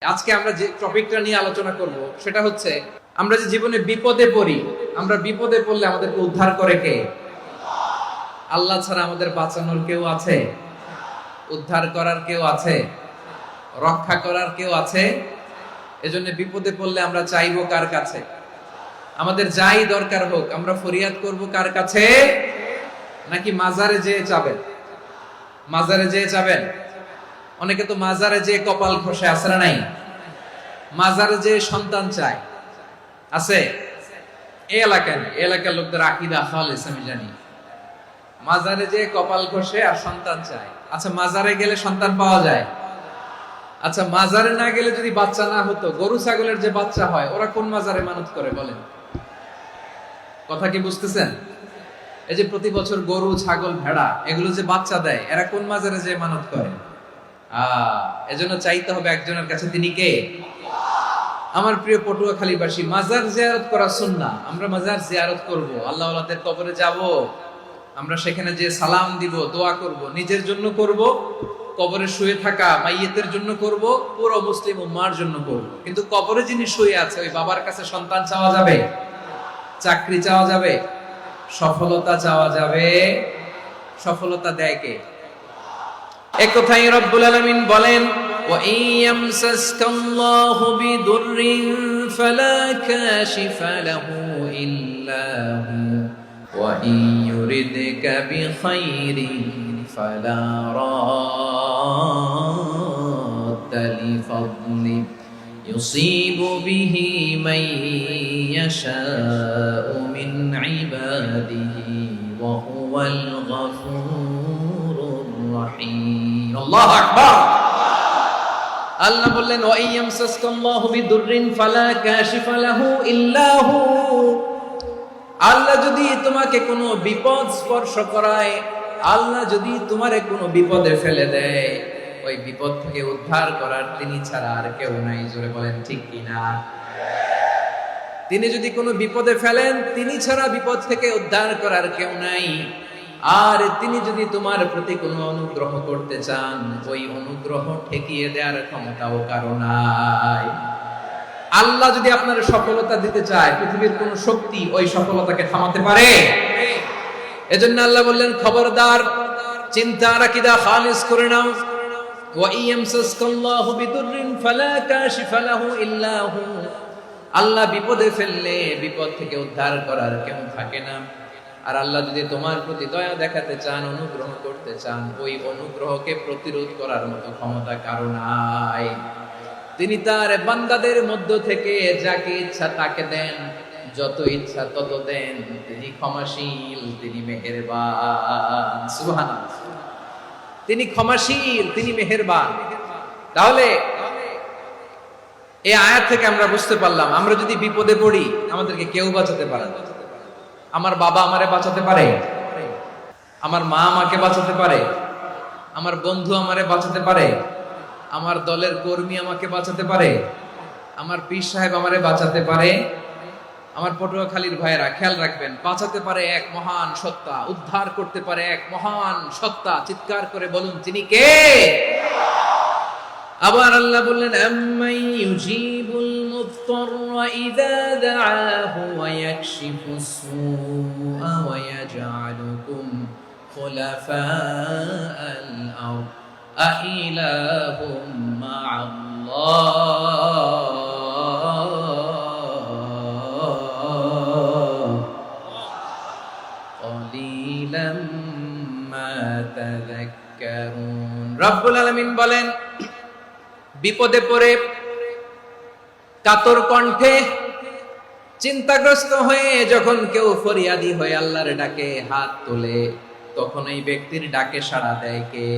আজকে আমরা যে টপিকটা নিয়ে আলোচনা করব সেটা হচ্ছে আমরা যে জীবনে বিপদে পড়ি, আমরা বিপদে পড়লে আমাদেরকে উদ্ধার করে কে? আল্লাহ ছাড়া আমাদের বাঁচানোর কেউ আছে? উদ্ধার করার কেউ আছে? রক্ষা করার কেউ আছে? এজন্য বিপদে পড়লে আমরা চাইবো কার কাছে? আমাদের যাই দরকার হোক আমরা ফরিয়াদ করব কার কাছে? নাকি মাজারে যেয়ে চাবেন? মাজারে যেয়ে চাবেন? অনেকে তো মাজারে যে কপাল ঘষে, আছে না নাই? মাজারে যে সন্তান চায়, আছে? এই এলাকায় না, এলাকার লোকদের আকীদা খালেস আমি জানি। মাজারে যে কপাল ঘষে আর সন্তান চায়। আচ্ছা, মাজারে গেলে সন্তান পাওয়া যায়? আচ্ছা, মাজারে না গেলে যদি বাচ্চা না হতো, গরু ছাগলের যে বাচ্চা হয় ওরা কোন মাজারে মানত করে বলেন? কথা কি বুঝতেছেন? এই যে প্রতি বছর গরু ছাগল ভেড়া এগুলো যে বাচ্চা দেয়, এরা কোন মাজারে যে মানত করে? এজন্য চাইতে হবে একজনের কাছে, তিনি কে? আমার প্রিয় পটুয়াখালীবাসী, মাজার জিয়ারত করা সুন্নাহ। আমরা মাজার জিয়ারত করব, আল্লাহ ওয়ালাদের কবরে যাব, আমরা সেখানে যে সালাম দিব, দোয়া করব, নিজের জন্য করব, কবরে শুয়ে থাকা মাইয়েতের জন্য করব, পুরো মুসলিম উম্মার জন্য করব। কিন্তু কবরে যিনি শুয়ে আছে ওই বাবার কাছে সন্তান চাওয়া যাবে? চাকরি চাওয়া যাবে? সফলতা চাওয়া যাবে? সফলতা দেয় কে? এক কথাই রব্বুল আলামিন বলেন, ওয়া ইয়ামসাসকাল্লাহু বিদুররিন ফালা কাশিফা লাহু ইল্লা হু ওয়া ইয়ুরিদকা বিখাইরিন ফালা রাদ্দা লিফাদলি ইউসিবু বিহি মান ইয়াশাউ মিন ইবাদিহি ওয়া হুয়াল গফুরুর রহিম। আল্লাহু আকবার। আল্লাহ বললেন, ওয়া ইয়ামসাসকাল্লাহু বিদুররিন ফালা কাশিফা লাহু ইল্লা হু। আল্লাহ যদি তোমাকে কোনো বিপদ স্পর্শ করায়, আল্লাহ যদি তোমারে কোনো বিপদে ফেলে দেয়, ওই বিপদ থেকে উদ্ধার করার তিনি ছাড়া আর কেউ নাই। জোরে বলেন ঠিক কিনা? তিনি যদি কোনো বিপদে ফেলেন, তিনি ছাড়া বিপদ থেকে উদ্ধার করার কেউ নাই। আর তিনি যদি তোমার প্রতি কোনো অনুগ্রহ করতে চান, ওই অনুগ্রহ ঠেকিয়ে দেওয়ার ক্ষমতাও কারো নাই। আল্লাহ যদি আপনার সফলতা দিতে চায়, পৃথিবীর কোন শক্তি ওই সফলতাকে থামাতে পারে? এজন্য আল্লাহ বললেন, খবরদার, চিন্তার আকীদা খালিস করে নাও। ওয়া ইয়ামসাসকাল্লাহু বিদুররিন ফালা কাশিফা লাহু ইল্লা হু। আল্লাহ বিপদে ফেললে বিপদ থেকে উদ্ধার করার কেউ থাকে না। আর আল্লাহ যদি তোমার প্রতি দয়া দেখাতে চান, অনুগ্রহ করতে চান, ওই অনুগ্রহকে প্রতিরোধ করার মতো ক্ষমতা কারো নাই। তিনি তার বান্দাদের মধ্য থেকে যাকে ইচ্ছা তাকে দেন, যত ইচ্ছা তত দেন। তিনি ক্ষমাশীল, তিনি মেহেরবান। সুবহানাল্লাহ। তিনি ক্ষমাশীল, তিনি মেহেরবান। তাহলে এই আয়াত থেকে আমরা বুঝতে পারলাম, আমরা যদি বিপদে পড়ি আমাদেরকে কেউ বাঁচাতে পারে না। আমার বাবা আমারে বাঁচাতে পারে, আমার মা আমাকে বাঁচাতে পারে, আমার বন্ধু আমারে বাঁচাতে পারে, আমার দলের কর্মী আমাকে বাঁচাতে পারে, আমার পীর সাহেব আমারে বাঁচাতে পারে। আমার পটুয়াখালীর ভাইয়েরা খেয়াল রাখবেন, বাঁচাতে পারে এক মহান সত্তা, উদ্ধার করতে পারে এক মহান সত্তা। চিৎকার করে বলুন, তিনি কে? আবার আল্লাহ বললেন, আম্মান ইউজিবুল মুফতাররা ইযা দাআহু ওয়া ইয়াকশিফুস সুআ ওয়া ইয়াজআলুকুম খুলাফাআল আরদ আইলাহুম মা'আল্লাহ ক্বালিলাম মা তাযাক্কারুন। রব্বুল আলামিন বলেন, বিপদে পড়ে কাতর কণ্ঠে চিন্তাগ্রস্ত হয়ে যখন কেউ ফরিয়াদি হয়ে আল্লাহর ডাকে হাত তোলে, তখন এই ব্যক্তির ডাকে সাড়া দেয় কে?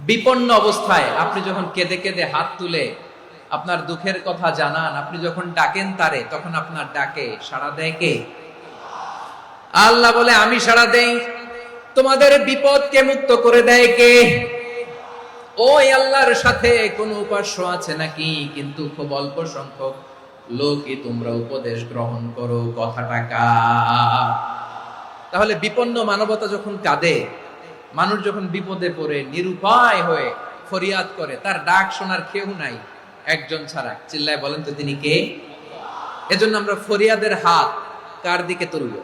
বিপন্ন অবস্থায় আপনি যখন কেঁদে কেঁদে হাত তুলে আপনার দুঃখের কথা জানান, আপনি যখন ডাকেন তারে, তখন আপনার ডাকে সাড়া দেয় কে? আল্লাহ বলে, আমি সাড়া দেই। তোমাদের বিপদকে মুক্ত করে দেয় কে? ওই আল্লাহর সাথে কোন উপাস্য আছে নাকি? কিন্তু খুব অল্প সংখ্যক লোকই তোমরা উপদেশ গ্রহণ করো। কথাটা কার? তাহলে বিপন্ন মানবতা যখন কাঁদে, মানুষ যখন বিপদে পড়ে নিরুপায় হয়ে ফরিয়াদ করে, তার ডাক শোনার কেউ নাই, একজন ছাড়া। চিল্লায় বলেন তো তিনি কে? এজন্য আমরা ফরিয়াদের হাত কার দিকে তুলব?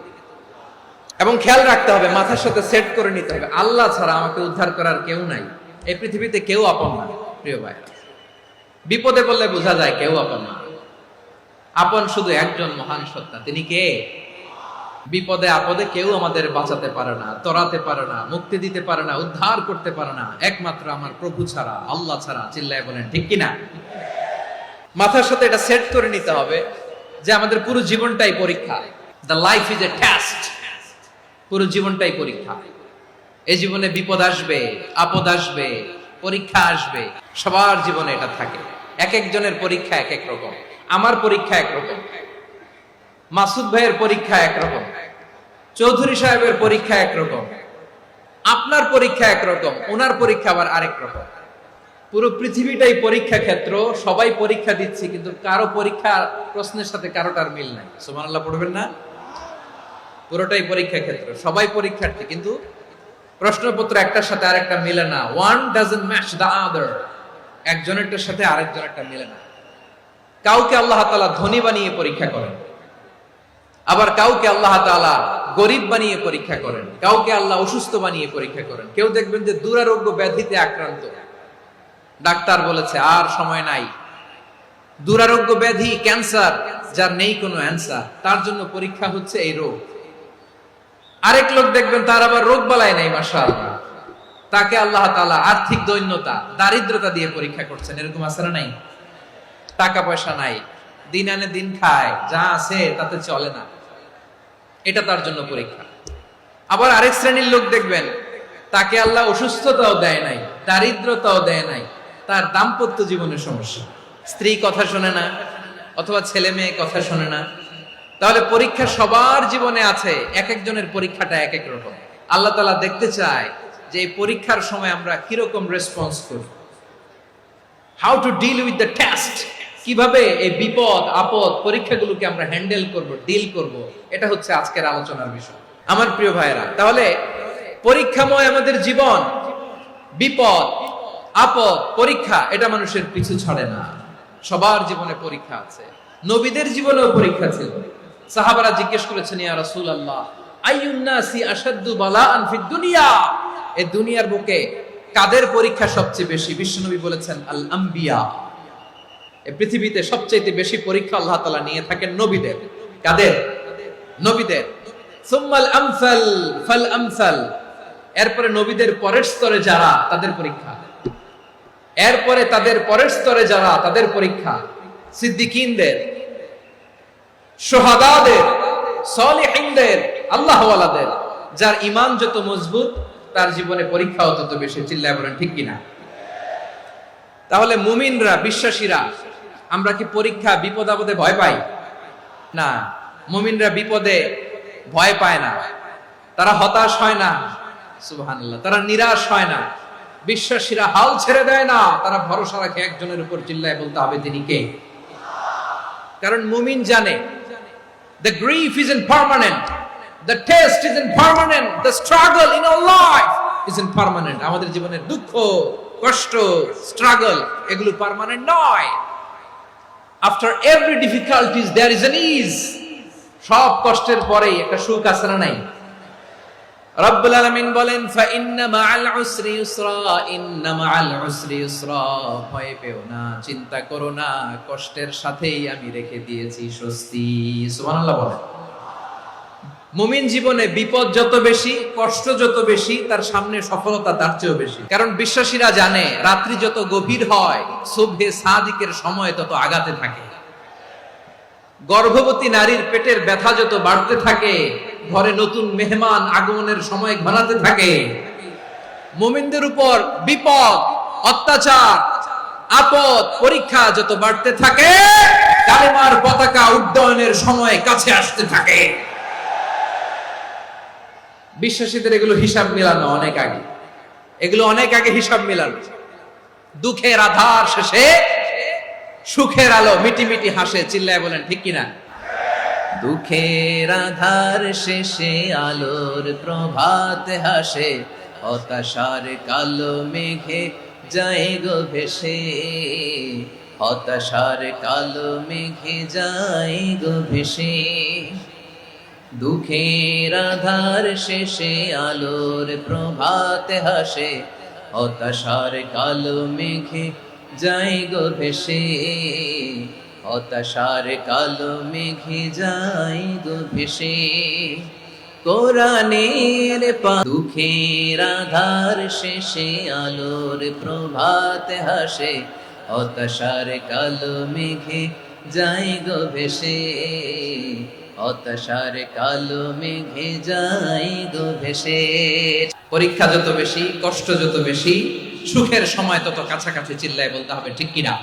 এবং খেয়াল রাখতে হবে, মাথার সাথে সেট করে নিতে হবে, আল্লাহ ছাড়া আমাকে উদ্ধার করার কেউ নাই। এই পৃথিবীতে কেউ আপন না প্রিয় ভাই। বিপদে পড়লে বোঝা যায় কেউ আপন না। আপন শুধু একজন মহান সত্তা, তিনি কে? বিপদে আপদে কেউ আমাদের বাঁচাতে পারে না, তরাতে পারে না, মুক্তি দিতে পারে না, উদ্ধার করতে পারে না, একমাত্র আমার প্রভু ছাড়া, আল্লাহ ছাড়া। চিল্লায় বলেন ঠিক কিনা? মাথার সাথে এটা সেট করে নিতে হবে যে আমাদের পুরো জীবনটাই পরীক্ষা। The life is a test. পুরো জীবনটাই পরীক্ষা। এই জীবনে বিপদ আসবে, আপদ আসবে, পরীক্ষা আসবে, সবার জীবনে এটা থাকে। এক একজনের পরীক্ষা এক এক রকম। আমার পরীক্ষা একরকম, মাসুদ ভাইয়ের পরীক্ষা একরকম, চৌধুরী সাহেবের পরীক্ষা একরকম, আপনার পরীক্ষা একরকম, ওনার পরীক্ষা আবার আরেক রকম। পুরো পৃথিবীটাই পরীক্ষা ক্ষেত্র, সবাই পরীক্ষা দিচ্ছি, কিন্তু কারো পরীক্ষা প্রশ্নের সাথে কারোটার মিল নাই। সুবহানাল্লাহ পড়বেন না? পুরোটাই পরীক্ষা ক্ষেত্র, সবাই পরীক্ষার্থী, কিন্তু প্রশ্নপত্র একটার সাথে আরেকটা মিলে না। One doesn't match the other. একজনেরটার সাথে আরেকজনেরটা মিলে না। কাউকে আল্লাহ তাআলা ধনী বানিয়ে পরীক্ষা করেন, আবার কাউকে আল্লাহ তাআলা গরিব বানিয়ে পরীক্ষা করেন, কাউকে আল্লাহ অসুস্থ বানিয়ে পরীক্ষা করেন। কেউ দেখবেন যে দুরারোগ্য ব্যাধিতে আক্রান্ত, ডাক্তার বলেছে আর সময় নাই, দুরারোগ্য ব্যাধি, ক্যান্সার, যার নেই কোনো অ্যান্সার, তার জন্য পরীক্ষা হচ্ছে এই রোগ। আরেক লোক দেখবেন তার আবার রোগ বালাই নাই, মাশাআল্লাহ, তাকে আল্লাহ তাআলা আর্থিক দৈন্যতা, দারিদ্রতা দিয়ে পরীক্ষা করছেন। এরকম আছে না নাই? টাকা পয়সা নাই, দিন আনে দিন খায়, যা আছে তাতে চলে না, এটা তার জন্য পরীক্ষা। আবার আরেক শ্রেণীর লোক দেখবেন তাকে আল্লাহ অসুস্থতাও দেয় নাই, দারিদ্রতাও দেয় নাই, তার দাম্পত্য জীবনের সমস্যা, স্ত্রী কথা শোনে না, অথবা ছেলে মেয়ে কথা শোনে না। তাহলে পরীক্ষা সবার জীবনে আছে, এক একজনের পরীক্ষাটা এক এক রকম। আল্লাহ তাআলা দেখতে চায় যে এই পরীক্ষার সময় আমরা কিরকম রেসপন্স করি, how to deal with the test, কিভাবে এই বিপদ আপদ পরীক্ষাগুলোকে আমরা হ্যান্ডেল করব, ডিল করব, এটা হচ্ছে আজকের আলোচনার বিষয় আমার প্রিয় ভাইয়েরা। তাহলে পরীক্ষাময় আমাদের জীবন, বিপদ আপদ পরীক্ষা, এটা মানুষের পিছু ছাড়ে না, সবার জীবনে পরীক্ষা আছে। নবীদের জীবনেও পরীক্ষা ছিল। সাহাবারা জিজ্ঞেস করেছেন, ইয়া রাসূলুল্লাহ, আইয়ুন নাসি আশাদ্দু বালাআন ফিদ দুনিয়া, এই দুনিয়ার বুকে কাদের পরীক্ষা সবচেয়ে বেশি? বিশ্বনবী বলেছেন, আল আম্বিয়া। এই পৃথিবীতে সবচেয়ে বেশি পরীক্ষা আল্লাহ তাআলা নিয়ে থাকেন নবীদের। কাদের? নবীদের। সুম্মাল আমসাল ফাল আমসাল, এরপরে নবীদের পরের স্তরে যারা, তাদের পরীক্ষা। এরপরে তাদের পরের স্তরে যারা, তাদের পরীক্ষা। সিদ্দিকীনদের, শুহাদাদের, সালিহিনদের, আল্লাহওয়ালাদের, যার ঈমান যত মজবুত তার জীবনে পরীক্ষাও তত বেশি। চিল্লায় বলেন ঠিক কিনা? তাহলে মুমিনরা, বিশ্বাসীরা, আমরা কি পরীক্ষা বিপদ আপদে ভয় পাই? না, মুমিনরা বিপদে ভয় পায় না, তারা হতাশ হয় না, সুবহানাল্লাহ, তারা নিরাশ হয় না। বিশ্বাসীরা হাল ছেড়ে দেয় না, তারা ভরসা রাখে একজনের উপর। চিল্লায় বলতে হবে তিনি কে? কারণ মুমিন জানে the grief isn't permanent, the test isn't permanent, the struggle in our life isn't permanent. আমাদের জীবনের দুঃখ, কষ্ট, স্ট্রাগল, এগুলো পার্মানেন্ট নয়। After every difficulties there is an ease. সব কষ্টের পরেই একটা সুখ আছে না নাই? রব্বুল আলামিন বলেন, ফা ইন্না মাআল উসরি ইউসরা, ইন্না মাআল উসরি ইউসরা, ভয় পেও না, চিন্তা করো না, কষ্টের সাথেই আমি রেখে দিয়েছি স্বস্তি। সুবহানাল্লাহ বলেন। মুমিন জীবনে বিপদ যত বেশি, কষ্ট যত বেশি, তার সামনে সফলতা তার চেয়েও বেশি। কারণ বিশ্বাসীরা জানে রাত্রি যত গভীর হয়, সুবহে সাদিকের সময় তত আগাতে থাকে। গর্ভবতী নারীর পেটের ব্যথা যত বাড়তে থাকে, ঘরে নতুন মেহমান আগমনের সময় ঘনাতে থাকে। মুমিনদের উপর বিপদ, অত্যাচার, আপদ, পরীক্ষা যত বাড়তে থাকে, কালেমার পতাকা উড্ডয়নের সময় কাছে আসতে থাকে। বিশ্বাসীদের এগুলো হিসাব মিলানো অনেক আগে, এগুলো অনেক আগে হিসাব মিলানো। দুঃখের আধার শেষে সুখের আলো মিটি মিটি হাসে। চিল্লায় বলেন ঠিক কিনা? দুঃখের আধার শেষে আলোর প্রভাত হাসে, হতাশার কালো মেঘে যায় গো ভেসে, হতাশার কালো মেঘে যায় গো ভেসে, দুঃখের আধার শেষে আলোর প্রভাতে হাসে, হতাশার কালো মেঘে যায় গো ভেসে, হতাশার কালো মেঘে যায় গো ভেসে। কোরআনের দুঃখের আধার শেষে আলোর প্রভাতে হাসে, হতাশার কালো মেঘে যায় গো ভেসে, হতাশার কালো মেঘে যায় গো ভেসে। পরীক্ষা যত বেশি, কষ্ট যত বেশি, সুখের সময় তত কাছাকাছি, চিল্লায় বলতে হবে ঠিক কিনা?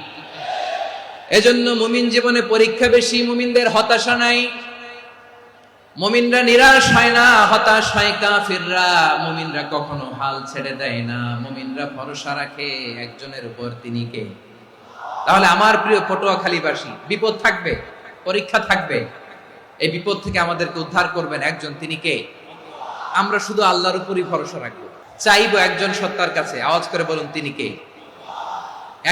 এজন্য মুমিন জীবনে পরীক্ষা বেশি, মুমিনদের হতাশা নাই। মুমিনরা নিরাশ হয় না, হতাশ হয় কাফিররা। মুমিনরা কখনো হাল ছেড়ে দেয় না, মুমিনরা ভরসা রাখে একজনের উপর, তিনি কে? তাহলে আমার প্রিয় পটুয়াখালীবাসী, বিপদ থাকবে, পরীক্ষা থাকবে, এই বিপদ থেকে আমাদেরকে উদ্ধার করবেন একজন, তিনি কে? আমরা শুধু আল্লাহর উপরই ভরসা রাখবো, চাইবো একজন সত্তার কাছে। আওয়াজ করে বলুন, তিনি কে?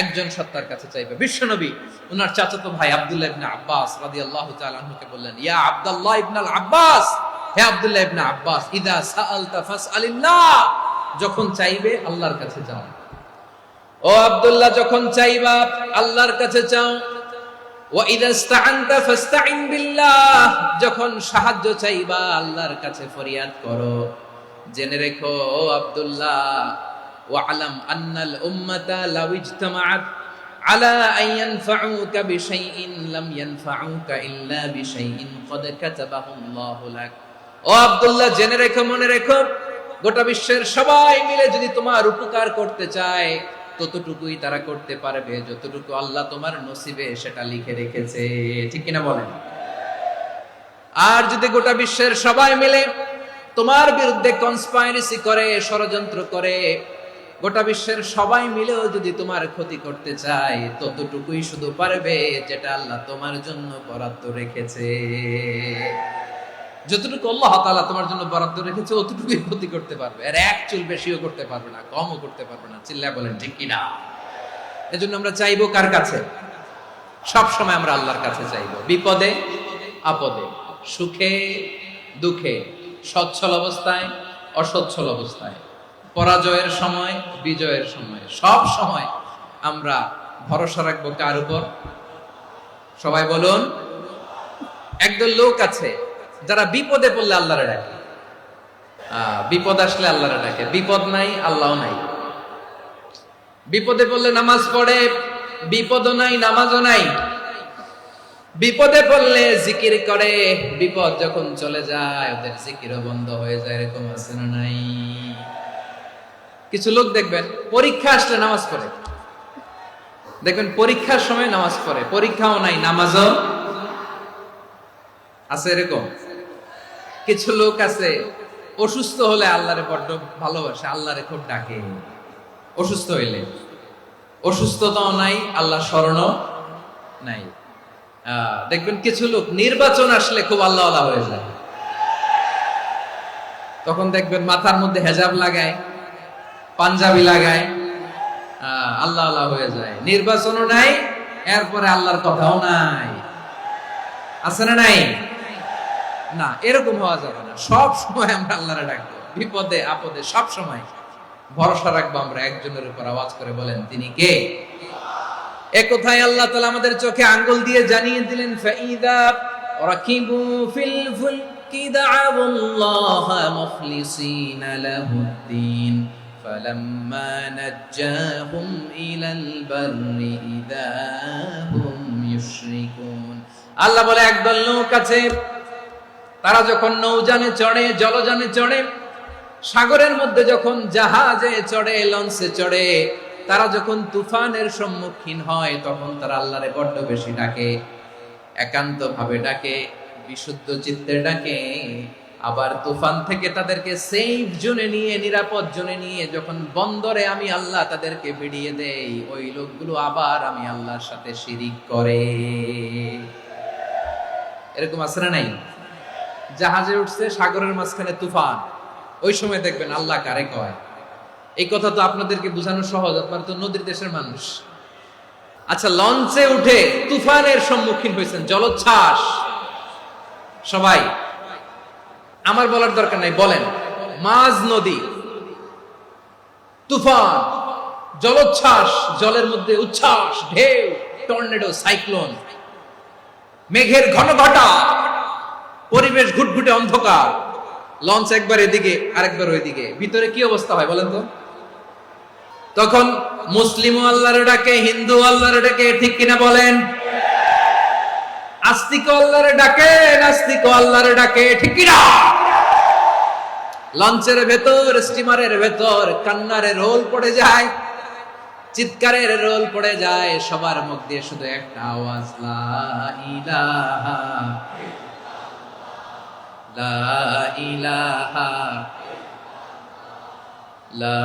একজন সত্তার কাছে চাইবে। বিশ্বনবী ওনার চাচাতো ভাই আব্দুল্লাহ ইবনে আব্বাস রাদিয়াল্লাহু তাআলা আনহুকে বললেন, ইয়া আব্দুল্লাহ ইবনুল আব্বাস, হে আব্দুল্লাহ ইবনে আব্বাস, ইদা সাআলতা ফাসআলিল্লাহ, যখন চাইবে আল্লাহর কাছে যাও। ও আব্দুল্লাহ, যখন চাইবা আল্লাহর কাছে চাও। ওয়া ইদা ইসতাআনতা ফাসতাইন বিল্লাহ, যখন সাহায্য চাইবা আল্লাহর কাছে ফরিয়াদ করো। জেনে রেখো ও আব্দুল্লাহ, ওয়া'লাম আন্নাল উম্মাতা লাউ ইজতামাআত আলা আন ইয়ানফাউকা বিশাইইন লাম ইয়ানফাউকা ইল্লা বিশাইইন ক্বাদ কাতাবাহু আল্লাহু লাক। ও আব্দুল্লাহ, জেনে রেখো, মনে রেখো, গোটা বিশ্বের সবাই মিলে যদি তোমার উপকার করতে চায়, ততটুকুই তারা করতে পারবে যতটুকু আল্লাহ তোমার নসিবে সেটা লিখে রেখেছে। ঠিক কিনা বলেন? আর যদি গোটা বিশ্বের সবাই মিলে তোমার বিরুদ্ধে কনস্পাইরেসি করে, ষড়যন্ত্র করে, গোটা বিশ্বের সবাই মিলেও যদি তোমার ক্ষতি করতে চায়, ততটুকুই শুধু পারবে যেটা আল্লাহ তোমার জন্য বরাদ্দ রেখেছে। যতটুকু আল্লাহ তাআলা তোমার জন্য বরাদ্দ রেখেছে, অতটুকুই ক্ষতি করতে পারবে, আর এক চুল বেশিও করতে পারবে না, কমও করতে পারবে না। চিল্লায় বলেন ঠিক কিনা? এজন্য আমরা চাইবো কার কাছে? সব সময় আমরা আল্লাহর কাছে চাইবো, বিপদে আপদে, সুখে দুঃখে, সচ্ছল অবস্থায় অসচ্ছল অবস্থায়, পরাজয়ের সময় বিজয়ের সময়, সব সময় আমরা ভরসা রাখবো কার উপর? সবাই বলুন। একদল লোক আছে যারা বিপদে পড়লে আল্লাহরে ডাকে, বিপদ আসলে আল্লাহরে ডাকে, বিপদ নাই আল্লাহও নাই। বিপদে পড়লে নামাজ পড়ে, বিপদও নাই নামাজও নাই। বিপদে পড়লে জিকির করে, বিপদ যখন চলে যায় ওদের জিকিরও বন্ধ হয়ে যায়। এরকম আছে না নাই? কিছু লোক দেখবেন পরীক্ষা আসলে নামাজ পড়ে, দেখবেন পরীক্ষার সময় নামাজ পড়ে, পরীক্ষাও নাই নামাজও আছে। এরকম কিছু লোক আছে অসুস্থ হলে আল্লাহরে বড্ড ভালোবাসে, আল্লাহরে খুব ডাকে। অসুস্থ হইলে অসুস্থতাও নাই, আল্লাহ স্মরণও নাই। দেখবেন কিছু লোক নির্বাচন আসলে খুব আল্লাহওয়ালা হয়ে যায়, তখন দেখবেন মাথার মধ্যে হেজাব লাগায়, পাঞ্জাবি লাগায়, আল্লাহওয়ালা হয়ে যায়। নির্বাচনও নাই, এরপরে আল্লাহর কথাও নাই। আছে না নাই? না, এরকম হওয়া যাবে না। সব সময় আমরা আল্লাহরে ডাকবো, বিপদে আপদে সব সময় ভরসা রাখবো আমরা একজনের উপর। আওয়াজ করে বলেন, তিনি কে? এ কথায় আল্লাহ তাআলা আমাদের চোখে আঙ্গুল দিয়ে জানিয়ে দিলেন, ফাইদা রাকিবু ফিল ফুলকি দা'আবুল্লাহা মুখলিসিনা লাহুদ্দিন ফালাম্মা নাজ্জাহুম ইলাল বাররি ইযা হুম ইউশরিকুন। আল্লাহ বলে, একদল লোক আছে, তারা যখন নৌযানে চড়ে, জলযানে চড়ে, সাগরের মধ্যে যখন জাহাজে চড়ে, লঞ্চে চড়ে, তারা যখন তুফানের সম্মুখীন হয়, তখন তারা আল্লাহরে বড্ড বেশি ডাকে, একান্ত ভাবে ডাকে, বিশুদ্ধ চিত্তে ডাকে। আবার তুফান থেকে তাদেরকে সেফ জোনে নিয়ে, নিরাপদ জোনে নিয়ে যখন বন্দরে আমি আল্লাহ তাদেরকে ভিড়িয়ে দেই, ওই লোকগুলো আবার আমি আল্লাহর সাথে শিরিক করে। এরকম আছে না নাই? জাহাজে উঠছে, সাগরের মাঝখানে তুফান, ওই সময় দেখবেন আল্লাহ কারে কয়। এই কথা তো আপনাদেরকে বোঝানো সহজ, আপনারা তো নদীর দেশের মানুষ। আচ্ছা, লঞ্চে উঠে তুফানের সম্মুখীন হয়েছেন, জলোচ্ছ্বাস। সবাই, আমার বলার দরকার নাই, বলেন। মাঝ নদী, তুফান, জলোচ্ছ্বাস, জলের মধ্যে উচ্ছ্বাস, ঢেউ, টর্নেডো, সাইক্লোন, মেঘের ঘনঘটা, পরিবেশ ঘুটঘুটে অন্ধকার, লঞ্চ একবার এদিকে আরেকবার ওইদিকে, ভিতরে কি অবস্থা হয় বলেন তো? তখন মুসলিম আল্লাহর ডাকে, হিন্দু আল্লাহর ডাকে, ঠিক কিনা বলেন? আস্তিক আল্লাহর ডাকে, নাস্তিক আল্লাহর ডাকে, ঠিক কিনা? লঞ্চের ভেতর, স্টিমারের ভেতর কান্নারে রোল পড়ে যায়, চিৎকারের রোল পড়ে যায়, সবার মুখ দিয়ে শুধু একটা আওয়াজ, লা ইলাহা লা ইলাহা লা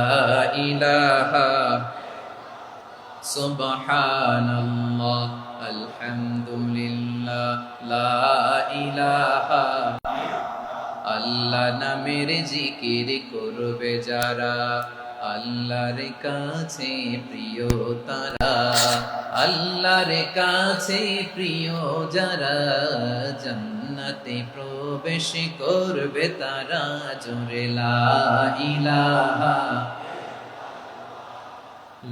ইলাহা সুবহানাল্লাহ আলহামদুলিল্লাহ লা ইলাহা। আল্লাহ নামের জিকির করবে যারা, আল্লাহর কাছে প্রিয় তারা, আল্লাহর কাছে প্রিয় যারা, জান্নাতে প্রবেশ করবে তারা, জোরে লা ইলাহা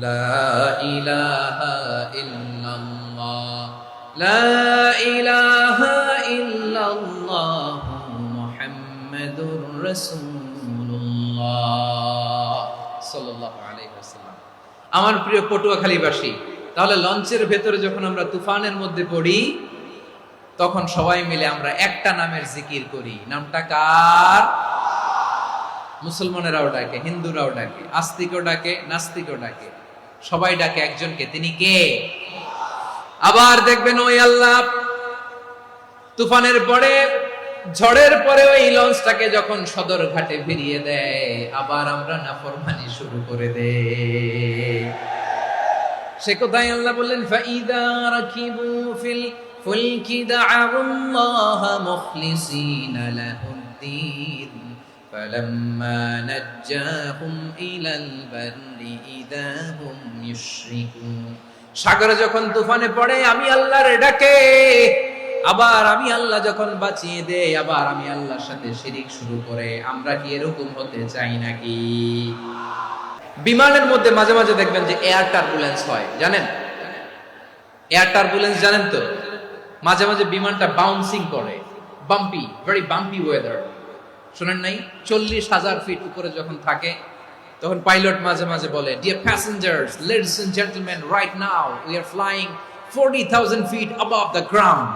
লা ইলাহা ইল্লাল্লাহ লা ইলাহা ইল্লাল্লাহ মুহাম্মাদুর রাসূলুল্লাহ সাল্লাল্লাহু আলাইহি ওয়াসাল্লাম। আমার প্রিয় পটুয়াখালীবাসী, তাহলে লঞ্চের ভেতরে যখন আমরা তুফানের মধ্যে পড়ি, তখন সবাই মিলে আমরা একটা নামের জিকির করি। নামটা কার? মুসলমানেরাও ডাকে, হিন্দুরাও ডাকে, আস্তিকও ডাকে, নাস্তিকও ডাকে, সবাই ডাকে একজনকে। তিনি কে? আবার দেখবেন ওই আল্লাহ তুফানের পরে, ঝড়ের পরে ওই লঞ্চটাকে যখন সদর ঘাটে ফিরিয়ে দেয়, আবার আমরা নাফরমানি শুরু করে দেই। সে কোথায় আল্লাহ বললেন, ফাইদা রাকিবু ফিল ফুলকি দা'আল্লাহ মুখলিসিনা লাহুদ্দিন ফালাম্মা নাজ্জাহুম ইলাল বাররি ইযা হুম ইউশরিকুন। সাগরে যখন তুফানে পড়ে আমি আল্লাহর ডাকে, আবার আমি আল্লাহ যখন বাঁচিয়ে দেই, আবার আমি আল্লাহর সাথে শিরিক শুরু করে। আমরা কি এরকম হতে চাই নাকি? বিমানের মধ্যে মাঝে মাঝে দেখবেন যে এয়ার টার্বুলেন্স হয়, জানেন? এয়ার টার্বুলেন্স জানেন তো? মাঝে মাঝে বিমানটা বাউন্সিং করে, বাম্পি, ভেরি বাম্পি ওয়েদার। শুনেন নাই? 40,000 ফিট উপরে যখন থাকে, তখন পাইলট মাঝে মাঝে বলে, dear passengers, ladies and gentleman, right now we are flying 40,000 feet above the ground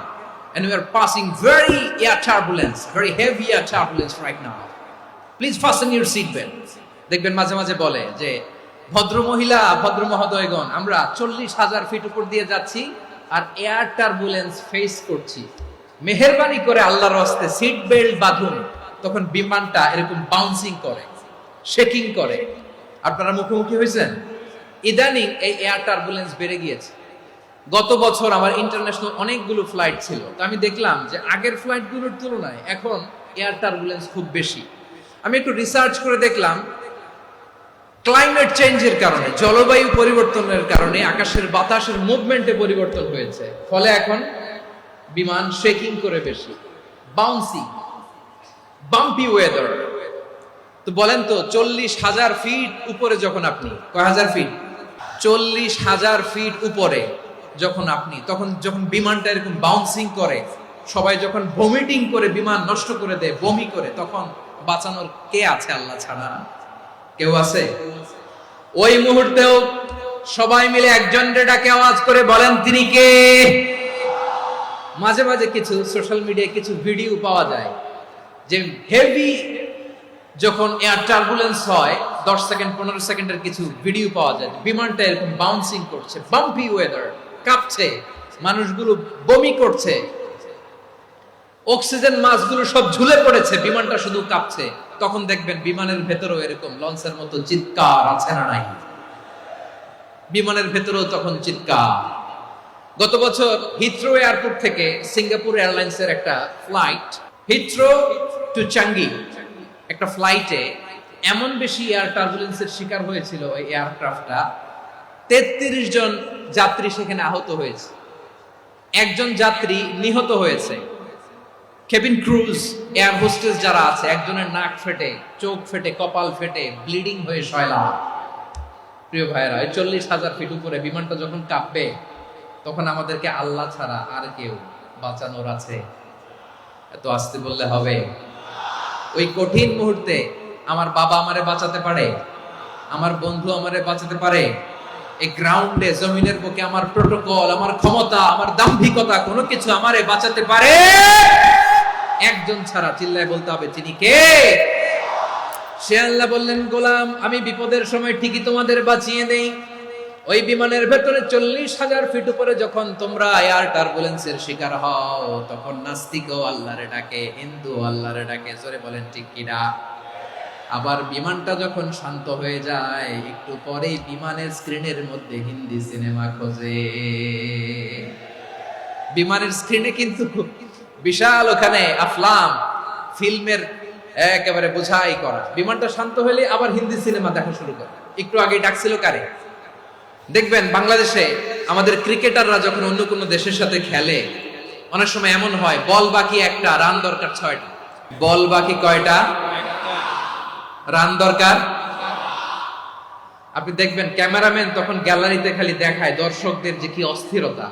and we are passing very air turbulence, very heavy air turbulence right now. Please fasten your seat belts. দেখবেন মাঝে মাঝে বলে যে, ভদ্র মহিলা, ভদ্র মহোদয়গণ, আমরা 40,000 ফিট উপর দিয়ে যাচ্ছি আর এয়ার টার্বুলেন্স ফেস করছি, মেহেরবানি করে আল্লাহর রাস্তে সিট বেল্ট বাঁধুন। তখন বিমানটা এরকম বাউন্সিং করে, শেকিং করে। আপনারা মুখোমুখি হয়েছেন? ইদানিং এই এয়ার টার্বুলেন্স বেড়ে গিয়েছে। গত বছর আমার ইন্টারন্যাশনাল অনেকগুলো ফ্লাইট ছিল, তো আমি দেখলাম যে আগের ফ্লাইটগুলোর তুলনায় এখন এয়ার টার্বুলেন্স খুব বেশি। আমি একটু রিসার্চ করে দেখলাম, ক্লাইমেট চেঞ্জের কারণে, জলবায়ু পরিবর্তনের কারণে আকাশের বাতাসের মুভমেন্টে পরিবর্তন হয়েছে, ফলে এখন বিমান শেকিং করে বেশি, বাউন্সি, বাম্পি ওয়েদার। তো বলেন তো, 40,000 ফিট উপরে যখন আপনি, কয় হাজার ফিট? 40,000 ফিট উপরে যখন আপনি, তখন যখন বিমানটা এরকম বাউন্সিং করে, সবাই যখন ভমিটিং করে বিমান নষ্ট করে দেয়, বমি করে, তখন বাঁচানোর কে আছে আল্লাহ ছাড়া? কেউ আছে? ওই মুহূর্তেও সবাই মিলে একজনের ডাকে আওয়াজ করে বলেন, তিনি কে? মাঝে মাঝে কিছু সোশ্যাল মিডিয়ায় কিছু ভিডিও পাওয়া যায় যে হেভি যখন এয়ার টার্বুলেন্স হয়, 10 সেকেন্ড 15 সেকেন্ডের কিছু ভিডিও পাওয়া যায়, বিমানটা এরকম বাউন্সিং করছে, বাম্পি ওয়েদার, কাঁপছে, মানুষগুলো বমি করছে, অক্সিজেন মাস্কগুলো সব ঝুলে পড়েছে, বিমানটা শুধু কাঁপছে। তখন দেখবেন বিমানের ভেতরেও এরকম লঞ্চের মতো চিৎকার আছে না নাই? বিমানের ভেতরেও তখন চিৎকার। গত বছর হিথ্রো এয়ারপোর্ট থেকে সিঙ্গাপুর এয়ারলাইন্সের একটা ফ্লাইট, হিথ্রো টু চাঙ্গি, একটা ফ্লাইটে এমন বেশি এয়ার টার্বুলেন্সের শিকার হয়েছিল ওই এয়ারক্রাফটটা, 33 জন যাত্রী সেখানে আহত হয়েছে, একজন যাত্রী নিহত হয়েছে। কেবিন ক্রুজ, এয়ার হোস্টেস যারা আছে, একজনের নাক ফেটে, চোখ ফেটে, কপাল ফেটে, ব্লিডিং হয়ে শয়লা। প্রিয় ভাইয়েরা, 40,000 ফিট উপরে বিমানটা যখন কাঁপবে, তখন আমাদেরকে আল্লাহ ছাড়া আর কেউ বাঁচানোর আছে? এত আস্তে বললে হবে? ওই কঠিন মুহূর্তে আমার বাবা আমারে বাঁচাতে পারে, আমার বন্ধু আমারে বাঁচাতে পারে? এই গ্রাউন্ডে, জমিনের বুকে আমার প্রোটোকল, আমার ক্ষমতা, আমার দাম্ভিকতা কোনো কিছু আমারে বাঁচাতে পারে? একজন ছাড়া। চিল্লায় বলতে হবে, তিনি কে? সে আল্লাহ বললেন, গোলাম আমি বিপদের সময় ঠিকই তোমাদের বাঁচিয়ে দেই। ওই বিমানের ভেতরে 40,000 ফিট উপরে যখন তোমরা এয়ার টার্বুলেন্সের শিকার হও, তখন নাস্তিকও আল্লাহরে ডাকে, হিন্দু আল্লাহরে ডাকে। জোরে বলেন ঠিক কিনা? আবার বিমানটা যখন শান্ত হয়ে যায়, একটু পরেই বিমানের স্ক্রিনের মধ্যে হিন্দি সিনেমা খোঁজে। বিমানের স্ক্রিনে কিন্তু বিশাল ওখানে আফলাম, ফিল্মের একেবারে বোঝাই করা। বিমানটা শান্ত হলে আবার হিন্দি সিনেমা দেখা শুরু করে। একটু আগে ডাকছিল কারে? দেখবেন বাংলাদেশে আমাদের ক্রিকেটাররা যখন অন্য কোনো দেশের সাথে খেলে, অনেক সময় এমন হয় বল বাকি একটা, রান দরকার 6টা। বল বাকি কয়টা? রান দরকার। আপনি দেখবেন ক্যামেরাম্যান তখন গ্যালারিতে খালি দেখায় দর্শকদের যে কি অস্থিরতা।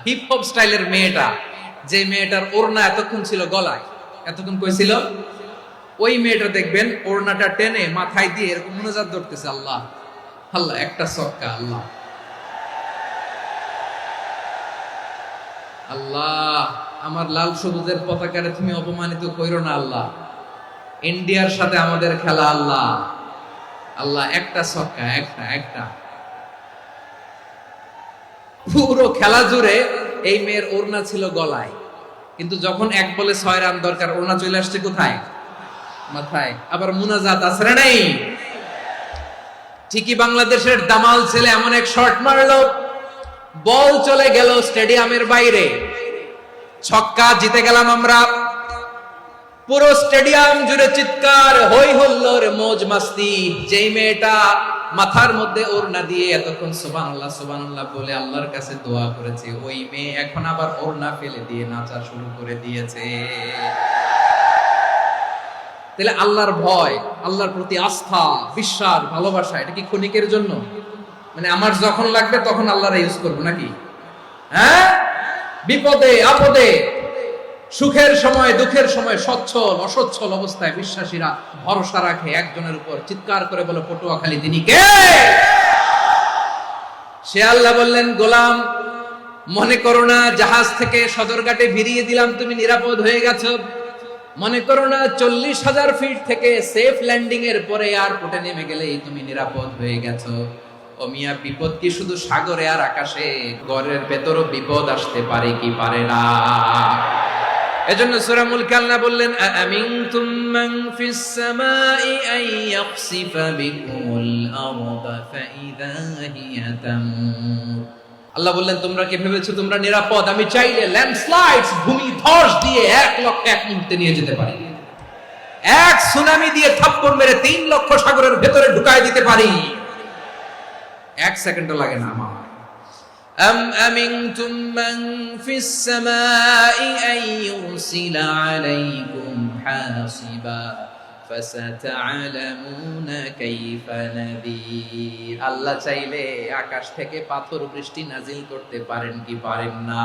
হিপ হপ স্টাইলের মেয়েটা, যে মেয়েটার ওড়না এতক্ষণ ছিল গলায়, এতক্ষণ কই ছিল, ওই মেয়েটা দেখবেন ওড়নাটা টেনে মাথায় দিয়ে এরকম মুনাজাত ধরতেছে, আল্লাহ আল্লাহ, একটা ছক্কা, আল্লাহ আল্লাহ, আমার লাল সবুজের পতাকারে তুমি অপমানিত কইরো না আল্লাহ, ইন্ডিয়ার সাথে আমাদের খেলা, আল্লাহ আল্লাহ, একটা ছক্কা, একটা একটা। পুরো খেলা জুড়ে এই মেয়ের ওড়না ছিল গলায়, কিন্তু যখন 1 বলে 6 রান দরকার, ওড়না চলে আসছে কোথায়? মাথায়। আবার মুনাজাত আসরে নেই। ঠিকই বাংলাদেশের দামাল ছেলে এমন এক শট মারলো, বল চলে গেল স্টেডিয়ামের বাইরে, ছক্কা, জিতে গেলাম আমরা। পুরো স্টেডিয়াম জুড়ে চিৎকার, হই হুল্লোর, মৌজ মাস্তি। যেই মেয়েটা মাথার মধ্যে ওড়না দিয়ে এতক্ষণ সুবহানাল্লাহ সুবহানাল্লাহ বলে আল্লাহর কাছে দোয়া করেছে, ওই মেয়ে এখন আবার ওড়না ফেলে দিয়ে নাচা শুরু করে দিয়েছে। তাহলে আল্লাহর ভয়, আল্লাহর প্রতি আস্থা, বিশ্বাস, ভালোবাসা, এটা কি ক্ষণিকের জন্য? মানে আমার যখন লাগবে তখন আল্লাহর ইউজ করবো নাকি? হ্যাঁ, বিপদে আপদে, সুখের সময় দুঃখের সময়, সচ্ছল অসচ্ছল অবস্থায় বিশ্বাসীরা ভরসা রাখে একজনের উপর। চিৎকার করে বলো, পটুয়াখালী তিনি কে? সে আল্লাহ বললেন, গোলাম মনে করো না জাহাজ থেকে সদরঘাটে ভিড়িয়ে দিলাম, তুমি নিরাপদ হয়ে গেছো। মনে করো না 40,000 ফিট থেকে সেফ ল্যান্ডিং এর পরে এয়ারপোর্টে নেমে গেলেই তুমি নিরাপদ হয়ে গেছো। ও মিয়া, বিপদ কি শুধু সাগরে আর আকাশে? ঘরের ভেতরও বিপদ আসতে পারে কি পারে না? এজন্য সূরা মুলক আল্লাহ বললেন, আমিনতুম মান ফিস সামাই আন ইয়াখসিফা বিকুমুল আরদা ফাইযা হিয়া তামুর। আল্লাহ বললেন, তোমরা কি ভেবেছো তোমরা নিরাপদ? আমি চাইলে ল্যান্ডস্লাইডস, ভূমি ধস দিয়ে 1 লক্ষ 1 মুহূর্তে নিয়ে যেতে পারি। এক সুনামি দিয়ে থাপ্পড় মেরে 3 লক্ষ সাগরের ভেতরে ঢুকায় দিতে পারি। 1 সেকেন্ডও লাগে না আমার। أم أمنتم من في السماء أن يرسل عليكم حاصبا فستعلمون كيف نذير। আল্লাহ চাইলে আকাশ থেকে পাথর বৃষ্টি নাজিল করতে পারেন কি পারেন না?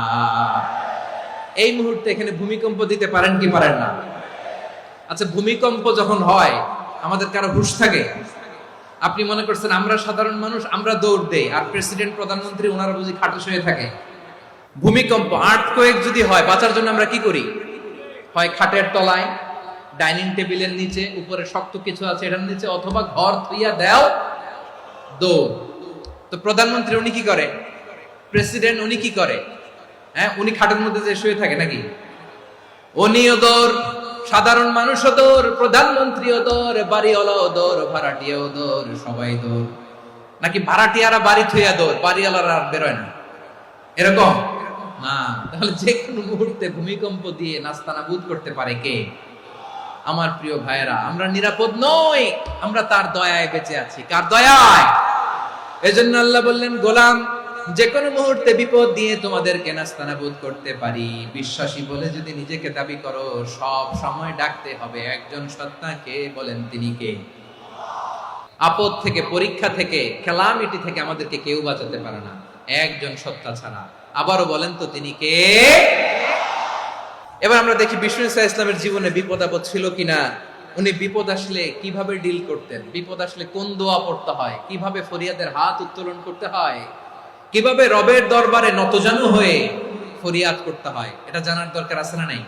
এই মুহূর্তে এখানে ভূমিকম্প দিতে পারেন কি পারেন না? আচ্ছা, ভূমিকম্প যখন হয় আমাদের কারো হুঁশ থাকে? আপনি মনে করছেন আমরা সাধারণ মানুষ, আমরা দৌড় দেই, আর প্রেসিডেন্ট প্রধানমন্ত্রী ওনারা বুঝি খাটে শুয়ে থাকে? ভূমিকম্প, আর্থকোয়েক যদি হয়, বাঁচার জন্য আমরা কি করি? হয় খাটের তলায়, ডাইনিং টেবিলের নিচে, উপরে শক্ত কিছু আছে এটার নিচে, অথবা ঘর থইয়া দেও, দৌড়। তো প্রধানমন্ত্রী উনি কি করে? প্রেসিডেন্ট উনি কি করে? হ্যাঁ, উনি খাটের মধ্যে যে শুয়ে থাকে নাকি? উনিও দৌড়, সাধারণ মানুষও দৌড়, প্রধানমন্ত্রীও দৌড়, বাড়িওয়ালাও দৌড়, ভাড়াটিয়াও দৌড়, সবাই দৌড়। নাকি ভাড়াটিয়ারা বাড়ি থইয়া দৌড়, বাড়িওয়ালারা আর বেরোয় না? এরকম না। তাহলে যে কোনো মুহূর্তে ভূমিকম্প দিয়ে নাস্তানাবুদ করতে পারে কে? আমার প্রিয় ভাইয়েরা, আমরা নিরাপদ নই, আমরা তার দয়ায় বেঁচে আছি। কার দয়ায়? এজন্য আল্লাহ বললেন, গোলাম, যে কোনো মুহূর্তে বিপদ দিয়ে তোমাদেরকে নাস্তানাবুদ করতে পারি। বিশ্বাসী বলে যদি নিজেকে দাবি করো, সব সময় ডাকতে হবে একজন সত্তাকে। বলেন তিনি কে? আপদ থেকে, পরীক্ষা থেকে, ক্যালামিটি থেকে আমাদেরকে কেউ বাঁচাতে পারে না একজন সত্তা ছাড়া। আবারও বলেন তো তিনি কে? এবার আমরা দেখি বিষ্ণু ইসা ইসলামের জীবনে বিপদ আপদ ছিল কিনা। উনি বিপদ আসলে কিভাবে ডিল করতেন, বিপদ আসলে কোন দোয়া পড়তে হয়, কিভাবে ফরিয়াদের হাত উত্তোলন করতে হয়, কিভাবে রবের দরবারে নতজানু হয়ে ফরিয়াদ করতে হয়, এটা জানার দরকার আছে না নাই?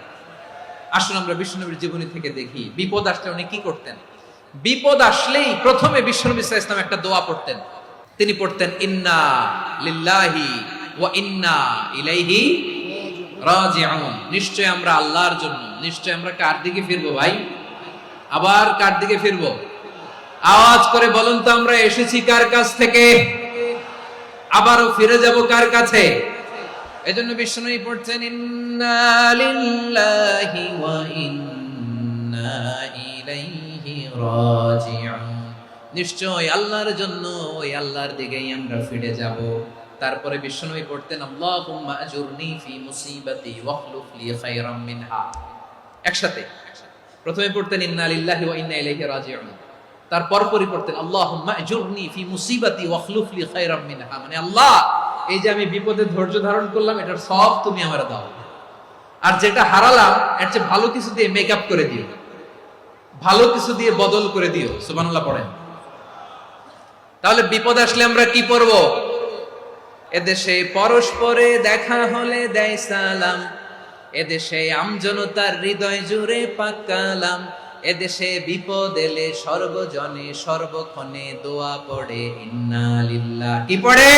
আসুন আমরা বিশ্বনবীর জীবনী থেকে দেখি বিপদ আসলে উনি কি করতেন। বিপদ আসলেই প্রথমে বিশ্বনবী সাল্লাল্লাহু আলাইহি ওয়াসাল্লাম একটা দোয়া পড়তেন। তিনি পড়তেন, ইন্না লিল্লাহি ওয়া ইন্না ইলাইহি রাজিউন। নিশ্চয় আমরা আল্লাহর জন্য, নিশ্চয় আমরা কার দিকে ফিরবো ভাই? আবার কার দিকে ফিরবো? আওয়াজ করে বলুন তো, আমরা এসেছি কার কাছ থেকে, আবারও ফিরে যাব কার কাছে? এজন্য বিষ্ণুই পড়ছেন, ইন্না লিল্লাহি ওয়া ইন্না ইলাইহি রাজিউন। নিশ্চয় আল্লাহর জন্য, ওই আল্লাহর দিকেই আমরা ফিরে যাব। তারপরে বিষ্ণুই পড়তেন, আল্লাহুম্মা আজুরনি ফি মুসিবাতি ওয়াখলুফ লি খায়রাম মিনহা। একসাথে প্রথমে পড়তেন ইন্না লিল্লাহি ওয়া ইন্না ইলাইহি রাজিউন, তারপর পরে পড়তেন আল্লাহুম্মা আজুরনি ফি মুসিবাতি ওয়াখলুফ লি খায়রাম মিনহা। মানে আল্লাহ, এই যে আমি বিপদে ধৈর্য ধারণ করলাম, এটার সব তুমি আমারে দাও, আর যেটা হারালাম এর চেয়ে ভালো কিছু দিয়ে মেকআপ করে দিও, ভালো কিছু দিয়ে বদল করে দিও। সুবহানাল্লাহ পড়েন। তাহলে বিপদ আসলে আমরা কি পড়ব? এদেশে পরস্পরে দেখা হলে দেয় সালাম, এদেশে আমজনতার হৃদয় জুড়ে পাক কালাম, এদেশে বিপদ এলে সর্বজনে সর্বক্ষণে দোয়া পড়ে ইন্না লিল্লাহ। কি পড়ে?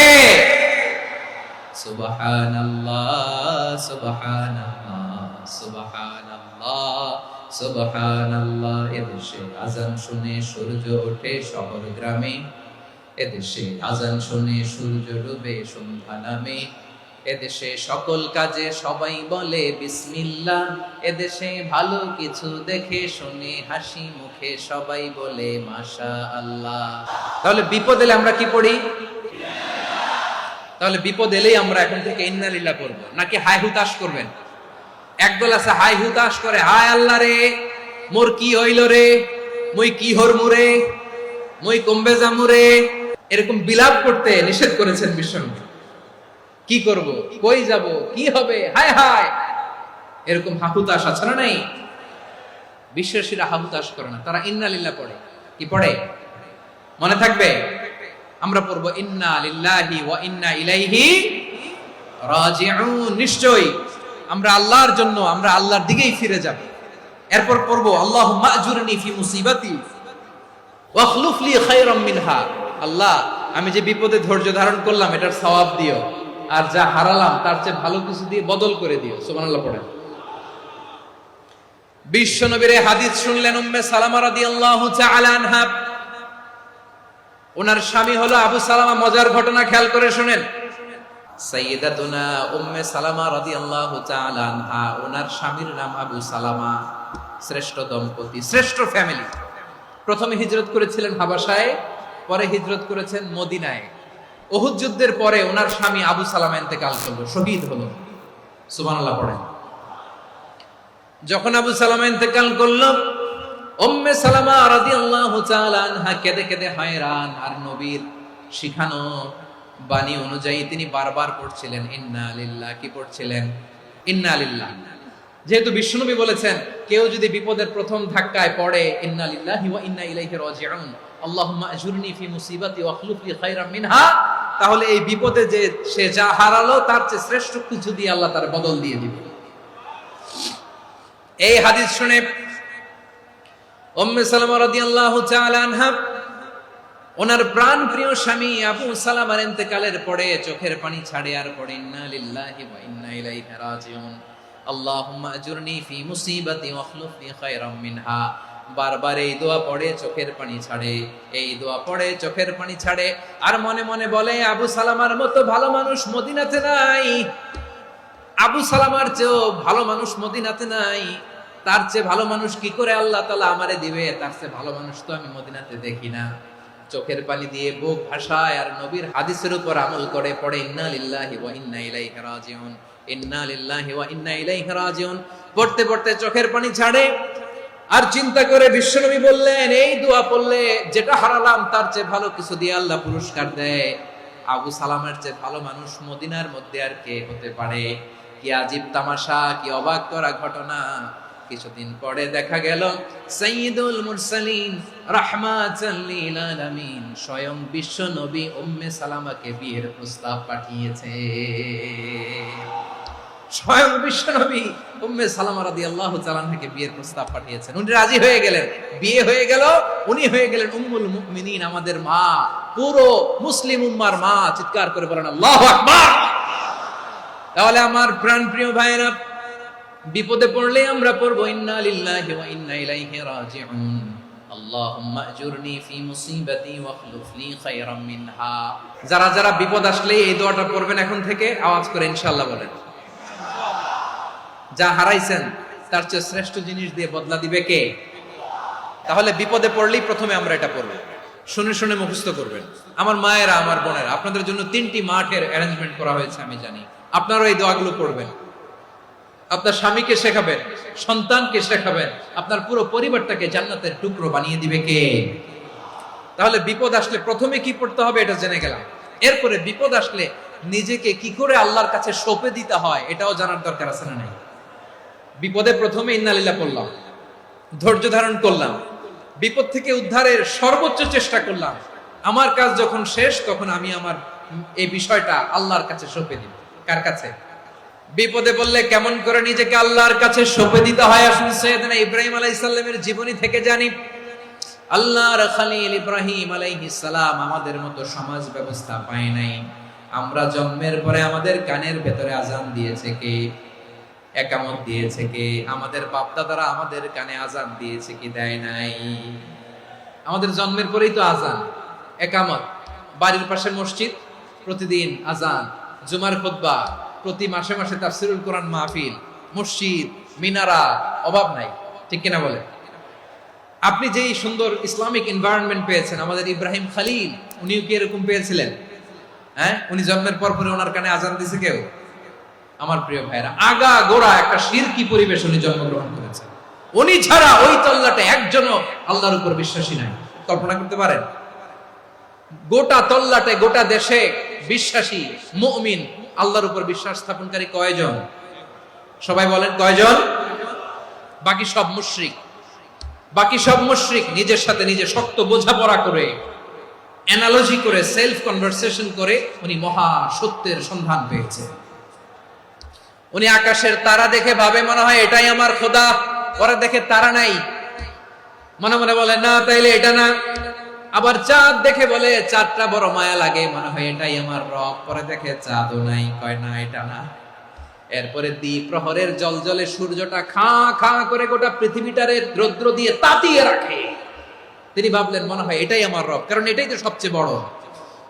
সুবহানাল্লাহ সুবহানাল্লাহ সুবহানাল্লাহ সুবহানাল্লাহ। এদেশে আজান শুনে সূর্য ওঠে শহর গ্রামে, এদেশে আজান শুনে সূর্য ডুবে সন্ধ্যা নামে, এদেশে সকল কাজে সবাই বলে বিসমিল্লাহ, এদেশে ভালো কিছু দেখে শুনে হাসি মুখে সবাই বলে মাশাআল্লাহ। তাহলে বিপদ এলে আমরা কি পড়ি? তাহলে বিপদ এলেই আমরা এখন থেকে ইন্না লিল্লাহ পড়ব, নাকি হাই হুতাশ করবেন? একদল আছে হাই হুতাশ করে, হায় আল্লাহ রে, মোর কি হইল রে, মই কি হরমু রে, মই কমবে জামু রে, এরকম বিলাপ করতে নিষেধ করেছেন বিশ্বনবী। কি করব, কই যাব, কি হবে, হায় হায়, এরকম হাহুতাশ আছে না নাই? বিশ্বাসীরা হাহুতাশ করে না, তারা ইন্না লিল্লাহ পড়ে। কি পড়ে মনে থাকবে? আমরা পড়বো ইন্না লিল্লাহি ওয়া ইন্না ইলাইহি রাজিউন। নিশ্চয়ই আমরা আল্লাহর জন্য, আমরা আল্লাহর দিকেই ফিরে যাব। এরপর পড়বো আল্লাহুম্মা আজুরনি ফি মুসিবাতি ওয়াখলুফ লি খায়রাম মিনহা। আল্লাহ, আমি যে বিপদে ধৈর্য ধারণ করলাম এটার সওয়াব দিও, আর যা হারালাম তার চেয়ে ভালো কিছু দিয়ে বদল করে দিও। সুবহানাল্লাহ পড়েন। বিশ্ব নবীর হাদিস শুনলেন উম্মে সালামা রাদিয়াল্লাহু তাআলা আনহা। ওনার স্বামী হলো আবু সালামা। মজার ঘটনা খেয়াল করে শুনেন। সাইয়্যিদাতুনা উম্মে সালামা রাদিয়াল্লাহু তাআলা আনহা, ওনার স্বামীর নাম আবু সালামা। শ্রেষ্ঠ দম্পতি, শ্রেষ্ঠ ফ্যামিলি। প্রথমে হিজরত করেছিলেন হাবাসায়, পরে হিজরত করেছেন মদিনায়। উহুদ যুদ্ধের পরে ওনার স্বামী আবু সালামা ইন্তেকাল করলো, শহীদ হলো। সুবহানাল্লাহ পড়েন। যখন আবু সালামা ইন্তেকাল করলো, উম্মে সালামা রাদিয়াল্লাহু তাআলা আনহা কেঁদে কেঁদে হয়রান। আর নবীর শিখানো বাণী অনুযায়ী তিনি বারবার পড়ছিলেন ইন্না লিল্লাহ। কি পড়ছিলেন? ইন্না লিল্লাহ। যেহেতু বিশ্বনবী বলেছেন, কেউ যদি বিপদের প্রথম ধাক্কায় পড়ে ইন্না লিল্লাহি ওয়া ইন্না ইলাইহি রাজিউন, আল্লাহুম্মা আজুরনি ফি মুসিবাতি ওয়াখলুফ লি খায়রাম মিনহা, তাহলে এই বিপদে যে সে যা হারালো তার চেয়ে শ্রেষ্ঠ কিছু দিয়ে আল্লাহ তার বদল দিয়ে দিবে। এই হাদিস শুনে উম্মে সালামা রাদিয়াল্লাহু তাআলা আনহা ওনার প্রাণ প্রিয় স্বামী আবু সালামার ইন্তেকালের পরে চোখের পানি ছাড়ে আর পড়ে ইন্না লিল্লাহি ওয়া ইন্না ইলাইহি রাজিউন, আল্লাহুম্মা আজুরনি ফি মুসিবাতি ওয়াখলুফ লি খায়রাম মিনহা। বারবার এই দোয়া পড়ে চোখের পানি ছাড়ে, এই দোয়া পড়ে চোখের পানি ছাড়ে, আর মনে মনে বলে আবু সালামার মতো ভালো মানুষ মদিনাতে নাই, আবু সালামার চেয়েও ভালো মানুষ মদিনাতে নাই, তার চেয়ে ভালো মানুষ কি করে আল্লাহ তাআলা আমারে দিবে, তার চেয়ে ভালো মানুষ তো আমি মদিনাতে দেখি না। চোখের পানি দিয়ে বুক ভাসায় আর নবীর হাদিসের উপর আমল করে, পড়ে ইন্না লিল্লাহি ওয়া ইন্না ইলাইহি রাজিউন, ইন্না লিল্লাহি ওয়া ইন্না ইলাইহি রাজিউন। পড়তে পড়তে চোখের পানি ছাড়ে আর চিন্তা করে বিশ্বনবী বললেন, এই দোয়া পড়লে যেটা হারালাম তার চেয়ে ভালো কিছু দিয়ে আল্লাহ পুরস্কার দেয়। আবু সালামের চেয়ে ভালো মানুষ মদিনার মধ্যে আর কে হতে পারে? কি আজীব তামাশা, কি অবাক করা ঘটনা। কিছুদিন পরে দেখা গেল সাইয়্যিদুল মুরসালিন রাহমাতাল লিল আলামিন স্বয়ং বিশ্ব নবী উম্মে সালামাকে বিয়ের প্রস্তাব পাঠিয়েছে। স্বয়ং বিশ্ব নবী উম্মে সালামা রাদিয়াল্লাহু তাআলা আনহাকে বিয়ের প্রস্তাব পাঠিয়েছেন। উনি রাজি হয়ে গেলেন, বিয়ে হয়ে গেল, উনি হয়ে গেলেন উম্মুল মুমিনিন, আমাদের মা, পুরো মুসলিম উম্মার মা। চিৎকার করে বলেন আল্লাহু আকবার। তাহলে আমার প্রাণপ্রিয় ভাইরা, বিপদে পড়লে আমরা পড়বো ইন্না লিল্লাহি ওয়া ইন্না ইলাইহি রাজিউন, আল্লাহুম্মা আজুরনি ফি মুসিবাতি ওয়া আখলুফ লি খায়রাম মিনহা। যারা যারা বিপদ আসলে এই দোয়াটা পড়বেন এখন থেকে, আওয়াজ করে ইনশাআল্লাহ বলেন। যা হারাইছেন তার চেয়ে শ্রেষ্ঠ জিনিস দিয়ে বদলা দিবে কে? তাহলে বিপদে পড়লেই প্রথমে আমরা এটা পড়বো। শুনে শুনে মুখস্থ করবেন। আমার মায়েরা, আমার বোনেরা, আপনাদের জন্য 3টি মাঠের অ্যারেঞ্জমেন্ট করা হয়েছে, আমি জানি। আপনারাও এই দোয়াগুলো পড়বেন। আপনার স্বামীকে শেখাবেন, সন্তানকে শেখাবেন, আপনার পুরো পরিবারটাকে জান্নাতের টুকরো বানিয়ে দিবে কে? তাহলে বিপদ আসলে প্রথমে কি পড়তে হবে এটা জেনে গেলাম। এরপরে বিপদ আসলে নিজেকে কি করে আল্লাহর কাছে সঁপে দিতে হয় এটাও জানার দরকার আছে না নাই? বিপদে প্রথমে ইন্নালিল্লাহ পড়লাম, ধৈর্য ধারণ করলাম, বিপদ থেকে উদ্ধারের সর্বোচ্চ চেষ্টা করলাম। আমার কাজ যখন শেষ তখন আমি আমার এই বিষয়টা আল্লাহর কাছে সঁপে দিব। কার কাছে? বিপদে বললে কেমন করে নিজেকে আল্লাহর কাছে সঁপে দিতে হয় আসলে সাইয়েদনা ইব্রাহিম আলাইহিস সালামের জীবনী থেকে জানি। আল্লাহর খলিল ইব্রাহিম আলাইহিস সালাম আমাদের মতো সমাজ ব্যবস্থা পায় নাই। আমরা জন্মের পরে আমাদের কানের ভেতরে আজান দিয়েছে কে? একামত দিয়েছে কে? আমাদের বাপ দাদারা আমাদের কানে আজান দিয়েছে কি? দেয় নাই। আমাদের জন্মের পরেই তো আজান, একামত, বাড়ির পাশে মসজিদ, প্রতিদিন আজান, জুমার খুতবা, প্রতি মাসে মাসে তাফসীরুল কোরআন মাহফিল, মসজিদ, মিনারা, অভাব নাই। ঠিক কিনা বলে? আপনি যেই সুন্দর ইসলামিক এনভায়রনমেন্ট পেয়েছেন, আমাদের ইব্রাহিম খলিল উনিও কি এরকম পেয়েছিলেন? হ্যাঁ, উনি জন্মের পর পরে ওনার কানে আজান দিয়েছে কেউ? আমার প্রিয় ভাইরা, আগা গোড়া একটা শিরকি পরিবেশ উনি জন্মগ্রহণ করেছেন। উনি ছাড়া ওই তল্লাটে একজনও আল্লাহর উপর বিশ্বাসী নাই। কল্পনা করতে পারেন? গোটা তল্লাটে, গোটা দেশে বিশ্বাসী মুমিন, আল্লাহর উপর বিশ্বাস স্থাপনকারী কয়জন? সবাই বলেন কয়জন? বাকি সব মুশরিক। বাকি সব মুশরিক নিজের সাথে নিজে শক্ত বোঝাপড়া করে, অ্যানালজি করে, সেলফ কনভারসেশন করে উনি মহা সত্যের সন্ধান পেয়েছে। উনি আকাশের তারা দেখে ভাবে মনে হয় এটাই আমার খোদা, পরে দেখে তারা নাই, মনে মনে বলে না তাইলে এটা না। আবার চাঁদ দেখে বলে চাঁদটা বড় মায়া লাগে, মনে হয় এটাই আমার রব, পরে দেখে চাঁদও নাই, কয় না এটা না। এরপরে দ্বীপ প্রহরের জলজলে সূর্যটা খা খা করে গোটা পৃথিবীটারে রৌদ্র দিয়ে তাতিয়ে রাখে। তিনি ভাবলেন মনে হয় এটাই আমার রব, কারণ এটাই তো সবচেয়ে বড়।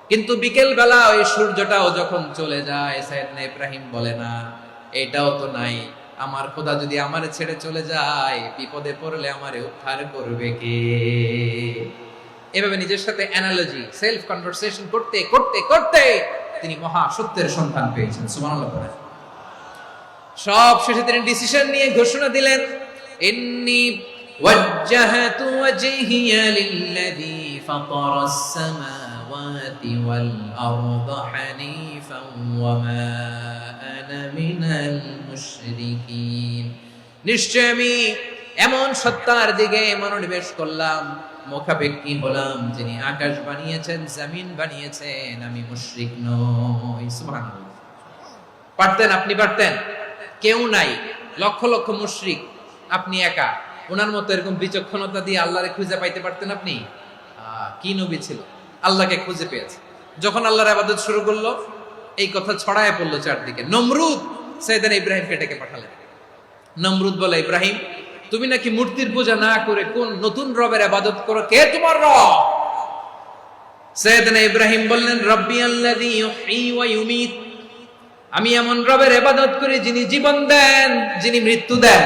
কিন্তু বিকেল বেলা ওই সূর্যটাও যখন চলে যায়, সাইয়েদনা ইব্রাহিম বলে না এটাও তো নাই, আমার খোদা যদি আমারে ছেড়ে চলে যায়, বিপদে পড়লে আমারে উদ্ধার করবে কে? এভাবে নিজের সাথে অ্যানালজি, সেলফ কনভারসেশন করতে করতে করতে তিনি মহা সত্যের সন্ধান পেয়েছেন। সুবহানাল্লাহ বলেন। সব শেষে তিনি ডিসিশন নিয়ে ঘোষণা দিলেন, ইন্নী ওয়াজ্জাহাতু ওয়াজহিয়া লিল্লাযী ফাতারাস সামাওয়াতি ওয়াল আরদা হানিফান ওয়া মা আনা মিনাল মুশরিকিন। নিশ্চয় আমি এমন সত্তার দিকে মনোনিবেশ করলাম, মুখাপেক্ষী হলাম, যিনি আকাশ বানিয়েছেন, জমিন বানিয়েছেন, আমি মুশরিক নই। সুবহানাল্লাহ। পারতেন? আপনি পারতেন? কেউ নাই, লক্ষ লক্ষ মুশরিক, আপনি একা। ওনার মতো এরকম বিচক্ষণতা দিয়ে আল্লাহরে খুঁজে পাইতে পারতেন আপনি? কি নবী ছিল, আল্লাহকে খুঁজে পেয়েছে। যখন আল্লাহর ইবাদত শুরু করলো, এই কথা ছড়ায় পড়লো চারদিকে। নমরুদ সাইয়েদনা ইব্রাহিমকে ডেকে পাঠালেন। নমরুদ বলে, ইব্রাহিম তুমি নাকি মূর্তির পূজা না করে কোন নতুন রবের ইবাদত করো, কে তোমার রব? সাইয়েদনা ইব্রাহিম বললেন, রব্বি আল্লাযী ইউহয়ী ওয়া ইউমীত, আমি এমন রবের ইবাদত করি যিনি জীবন দেন, যিনি মৃত্যু দেন।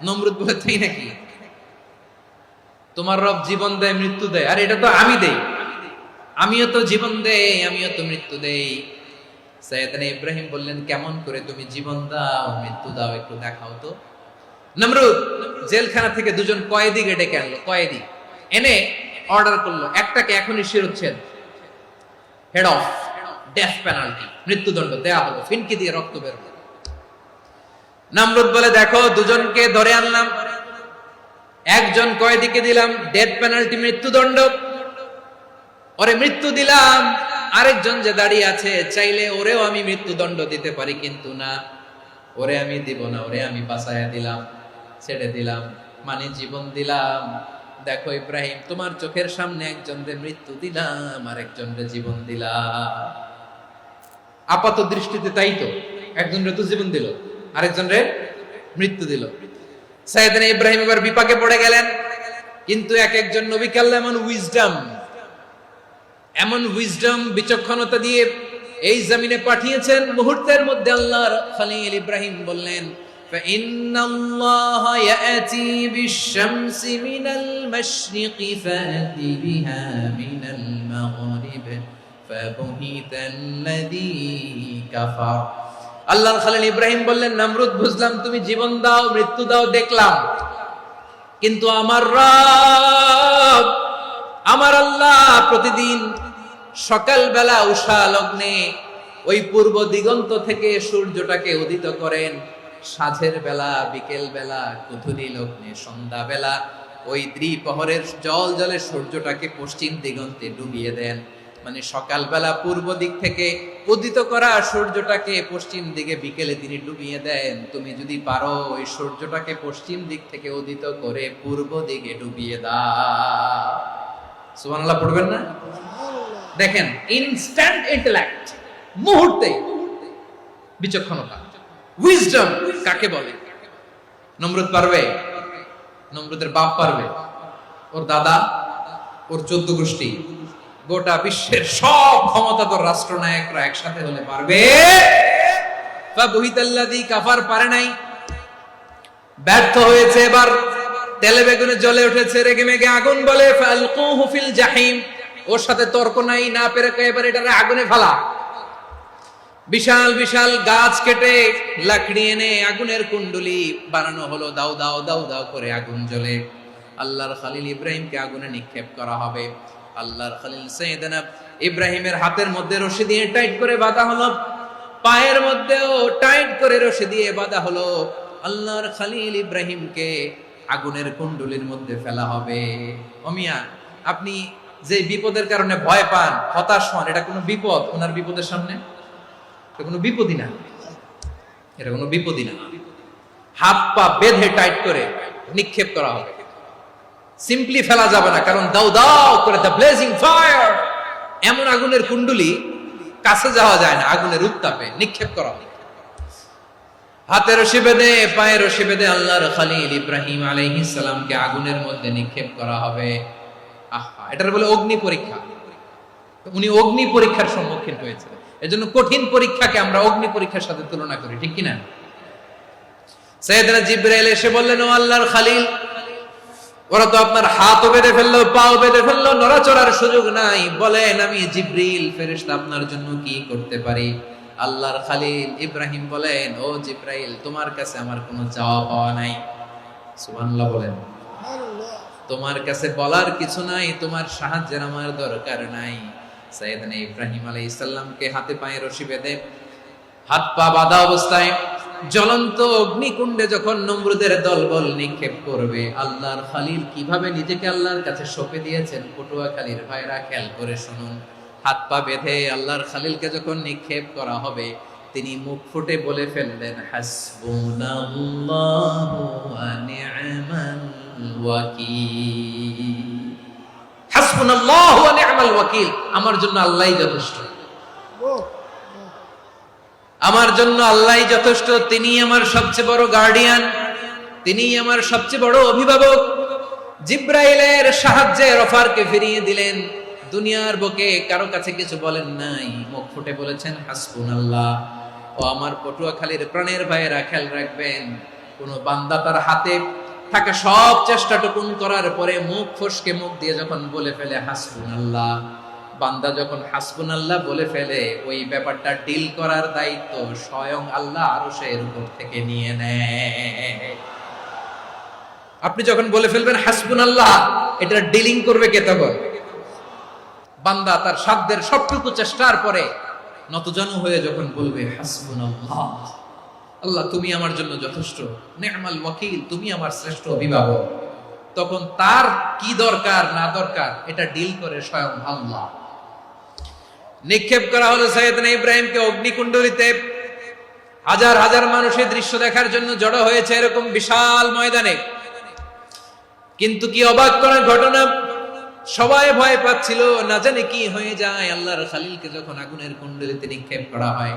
নমরুদ বলে, তাই নাকি? তোমার রব জীবন দেয় মৃত্যু দেয়, আর এটা তো আমি দেই, আমিও তো জীবন দেই, আমিও তো মৃত্যু দেই। সাইয়েদনা ইব্রাহিম বললেন, কেমন করে তুমি জীবন দাও মৃত্যু দাও একটু দেখাও তো। নমরুদ জেলখানা থেকে দুজন কয়েদিকে ডেকে আনলো, কয়েদি এনে অর্ডার করলো, একটাকে এখনই শিরোচ্ছেদ, হেড অফ, ডেথ পেনাল্টি, মৃত্যুদণ্ড দেয়া হলো, ফিনকি দিয়ে রক্ত বের হলো। নমরুদ বলে, দেখো দুজনকে ধরে আনলাম, একজন কয়েদিকে দিলাম ডেথ পেনাল্টি, মৃত্যুদণ্ড, ওরে মৃত্যু দিলাম, আরেকজন যে দাঁড়িয়ে আছে চাইলে ওরেও আমি মৃত্যুদণ্ড দিতে পারি, কিন্তু না, ওরে আমি দিব না, ওরে আমি বাঁচায়া দিলাম, ছেড়ে দিলাম, মানে জীবন দিলাম। দেখো ইব্রাহিম, তোমার চোখের সামনে একজনরে মৃত্যু দিলাম, আরেকজনরে জীবন দিলাম। আপাত দৃষ্টিতে তাই তো, একজনরে তো জীবন দিল, আরেকজনরে মৃত্যু দিল। সাইয়েদনা ইব্রাহিম এবার বিপাকে পড়ে গেলেন, কিন্তু এক একজন নবীকে আল্লাহ এমন উইজডম বিচক্ষণতা দিয়ে এই জমিনে পাঠিয়েছেন, মুহূর্তের মধ্যে আল্লাহর খলিল ইব্রাহিম বললেন, فإن الله يأتي بالشمس من المشرق فأت بها من المغرب فبهت الذي كفر। আল্লাহর খলিল ইব্রাহিম বললেন, নমরুদ বুঝলাম তুমি জীবন দাও মৃত্যু দাও দেখলাম, কিন্তু আমার রব, আমার আল্লাহ প্রতিদিন সকালবেলা উষা লগ্নে ওই পূর্ব দিগন্ত থেকে সূর্যটাকে উদিত করেন, সাঁঝের বেলা, বিকেল বেলা, কুথুরি লগ্নে, সন্ধ্যা বেলা ওই দ্বিপ্রহরের জল জলে সূর্যটাকে পশ্চিম দিগন্তে ডুবিয়ে দেন। মানে সকালবেলা পূর্ব দিক থেকে উদিত করা সূর্যটাকে পশ্চিম দিকে বিকেলে তিনি ডুবিয়ে দেন। তুমি যদি পারো ওই সূর্যটাকে পশ্চিম দিক থেকে উদিত করে পূর্ব দিকে ডুবিয়ে দাও। সুবহানাল্লাহ পড়বেন না? দেখেন, ইনস্ট্যান্ট ইন্টেলেক্ট, মুহূর্তে বিচক্ষণতা, উইজডম কাকে বলে? নমরুদ পারবে? নমরুদের বাপ পারবে, ওর দাদা, ওর 14 গোষ্ঠী, গোটা বিশ্বের সব ক্ষমতাধর রাষ্ট্রনায়করা একসাথে হলে পারবে? ফাবুহিতাল্লাযী কাফার পারে নাই, ব্যর্থ হয়েছে। এবার তেলে বেগুনে জ্বলে উঠেছে, রেগে মেগে আগুন বলে, ফালকুহু ফিল জাহিম, ওর সাথে তর্ক নাই, না পেরে এবার এটারে আগুনে ফেলা। বিশাল বিশাল গাছ কেটে লাকড়ি এনে আগুনের কুণ্ডলি বানানো হলো, দাও দাও দাও দাও করে আগুন জ্বলে। আল্লাহর খলিল ইব্রাহিমকে আগুনে নিক্ষেপ করা হবে। আল্লাহর খলিল সাইয়েদনা ইব্রাহিমের হাতের মধ্যে রশি দিয়ে টাইট করে বাঁধা হলো, পায়ের মধ্যেও টাইট করে রশি দিয়ে বাঁধা হলো। আল্লাহর খলিল ইব্রাহিমকে আগুনের কুণ্ডলির মধ্যে ফেলা হবে। ওমিয়া, আপনি যে বিপদের কারণে ভয় পান, হতাশ হন, এটা কোনো বিপদ? ওনার বিপদের সামনে এটা কোনো বিপদই না, এটা কোনো বিপদই না। হাত পা বেঁধে টাইট করে নিক্ষেপ করা হবে, সিম্পলি ফেলা যাবে না, কারণ দাও দাও করে দ্য ব্লেজিং ফায়ার, এমন আগুনের কুণ্ডলি, কাছে যাওয়া যায় না, আগুনের উত্তাপে নিক্ষেপ করা হবে। হাতের রশি বেঁধে, পায়ের রশি বেঁধে আল্লাহর খলিল ইব্রাহিম আলাইহিস সালামকে আগুনের মধ্যে নিক্ষেপ করা হবে। আহা, এটার বলে অগ্নি পরীক্ষা। উনি অগ্নি পরীক্ষার সম্মুখীন হয়েছিলেন, এজন্য কঠিন পরীক্ষাকে আমরা অগ্নি পরীক্ষার সাথে তুলনা করি, ঠিক কিনা? সাইয়েদনা জিবরাইল এসে বললেন, ও আল্লাহর খলিল, ওরা তো আপনার হাতও বেঁধে ফেললো, পাও বেঁধে ফেললো, নড়াচড়ার সুযোগ নাই, বলেন আমি জিবরিল ফেরেশতা আপনার জন্য কি করতে পারি? আল্লাহর খলিল ইব্রাহিম বলেন, ও জিবরাইল, তোমার কাছে আমার কোনো চাওয়া পাওয়া নাই। সুবহানাল্লাহ বলেন। তোমার কাছে বলার কিছু নাই, তোমার সাহায্যের আমার দরকার নাই। সাইয়েদনা ইব্রাহিম আলাইহিস সালামকে হাতে পায়ে রশি বেঁধে, হাত পা বাঁধা অবস্থায় জ্বলন্ত অগ্নিকুণ্ডে যখন নমরুদের দলবল নিক্ষেপ করবে, আল্লাহর খলিল কিভাবে নিজেকে আল্লাহর কাছে সঁপে দিয়েছেন, পটুয়াখালীর ভাইরা খেয়াল করে শুনুন। হাত পা বেঁধে আল্লাহর খলিলকে যখন নিক্ষেপ করা হবে, তিনি মুখ ফুটে বলে ফেললেন, হাসবুনাল্লাহু ওয়া নি'মাল ওয়াকিল। হাসবুনাল্লাহু ওয়া নি'মাল ওয়াকিল, আমার জন্য আল্লাহই যথেষ্ট, আমার জন্য আল্লাহই যথেষ্ট। তিনি আমার সবচেয়ে বড় গার্ডিয়ান, তিনি আমার সবচেয়ে বড় অভিভাবক। জিবরাইলের সাহায্যে অফারকে ফিরিয়ে দিলেন, দুনিয়ার বুকে কারো কাছে কিছু বলেন নাই, মুখ ফুটে বলেছেন হাসবুনাল্লাহ। ও আমার পটুয়াখালীর প্রাণের ভাইয়েরা, খেয়াল রাখবেন, কোন বান্দা তার হাতে থাকা সব চেষ্টাটুকুন করার পরে মুখ ফসকে মুখ দিয়ে যখন বলে ফেলে হাসবুনাল্লাহ, বান্দা যখন হাসবুনাল্লাহ বলে ফেলে, ওই ব্যাপারটা ডিল করার দায়িত্ব স্বয়ং আল্লাহ আরশের উপর থেকে নিয়ে নেয়। আপনি যখন বলে ফেলবেন হাসবুনাল্লাহ, এটা ডিলিং করবে কে তখন? বান্দা তার সাধ্যের সবটুকু চেষ্টার পরে নতজানু হয়ে যখন বলবে হাসবুনাল্লাহ, আল্লাহ তুমি আমার জন্য যথেষ্ট, নি'মাল ওয়াকিল, তুমি আমার শ্রেষ্ঠ অভিভাবক, তখন তার কি দরকার না দরকার এটা ডিল করে স্বয়ং আল্লাহ। নিক্ষেপ করা হলো সাইয়েদনা ইব্রাহিমকে অগ্নিকুণ্ডলিতে। হাজার হাজার মানুষের দৃশ্য দেখার জন্য জড়ো হয়েছে এরকম বিশাল ময়দানে। কিন্তু কি অবাক করার ঘটনা, সবাই ভয় পাচ্ছিল, না জানে কি হয়ে যায়। আল্লাহর খালিলকে যখন আগুনের কুণ্ডলিতে নিক্ষেপ করা হয়,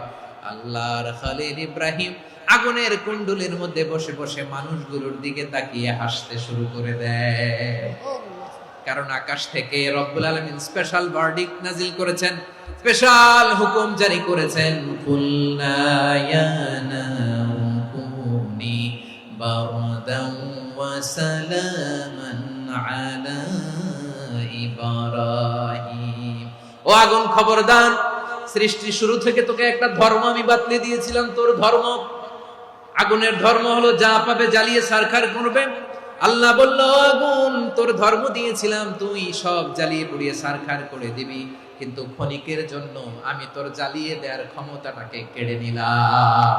আল্লাহর খালিল ইব্রাহিম আগুনের কুণ্ডলীর মধ্যে বসে বসে মানুষগুলোর দিকে তাকিয়ে হাসতে শুরু করে দেয়। কারণ আকাশ থেকে রব্বুল আলামিন স্পেশাল ভার্ডিক্ট নাজিল করেছেন, স্পেশাল হুকুম জারি করেছেন, কুলনা ইয়া নারু কুনি বারদান ওয়া সালামান আলা ইব্রাহিম। ও আগুন খবরদার, সৃষ্টি শুরু থেকে তোকে একটা ধর্ম আমি বাতলে দিয়েছিলাম, তোর ধর্ম, আগুনের ধর্ম হলো যা পাবে জ্বালিয়ে ছারখার করবে। আল্লাহ বলল, আগুন তোর ধর্ম দিয়েছিলাম, তুই সব জ্বালিয়ে পুড়িয়ে ছারখার করে দিবি, কিন্তু ক্ষণিকের জন্য আমি তোর জ্বালিয়ে দেওয়ার ক্ষমতাটাকে কেড়ে নিলাম,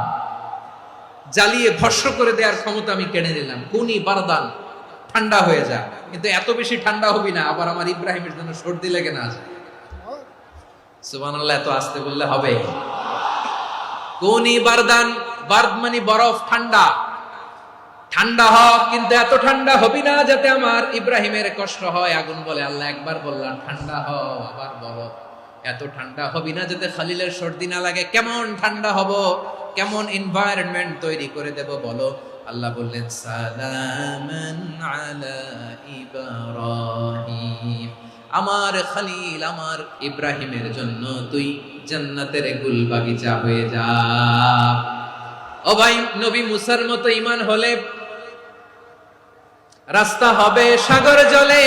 জ্বালিয়ে ভস্ম করে দেওয়ার ক্ষমতা আমি কেড়ে নিলাম। কুনি বারদান, ঠান্ডা হয়ে যা, কিন্তু এত বেশি ঠান্ডা হবি না আবার আমার ইব্রাহিমের জন্য সর্দি লেগে না যায়। সুবহানাল্লাহ, এত আস্তে বললে হবে? কুনি বারদান, বারদ মানে বরফ, ঠান্ডা, ঠান্ডা হ, কিন্তু এত ঠান্ডা হবি না যাতে আমার ইব্রাহিমের কষ্ট হয়। আগুন বলে, আল্লাহ একবার বললাম ঠান্ডা হ, আবার বলো এত ঠান্ডা হবি না যাতে খালিলের সর্দি না লাগে। কেমন ঠান্ডা হব, কেমন এনভায়রনমেন্ট তৈরি করে দেব বলো? আল্লাহ বললেন, সালামান আলা ইব্রাহিম, আমার খালিল আমার ইব্রাহিমের জন্য তুই জান্নাতের গুল বাগিচা হয়ে যা। ও ভাই, নবী মুসার মতো ঈমান হলে রাস্তা হবে সাগর জলে,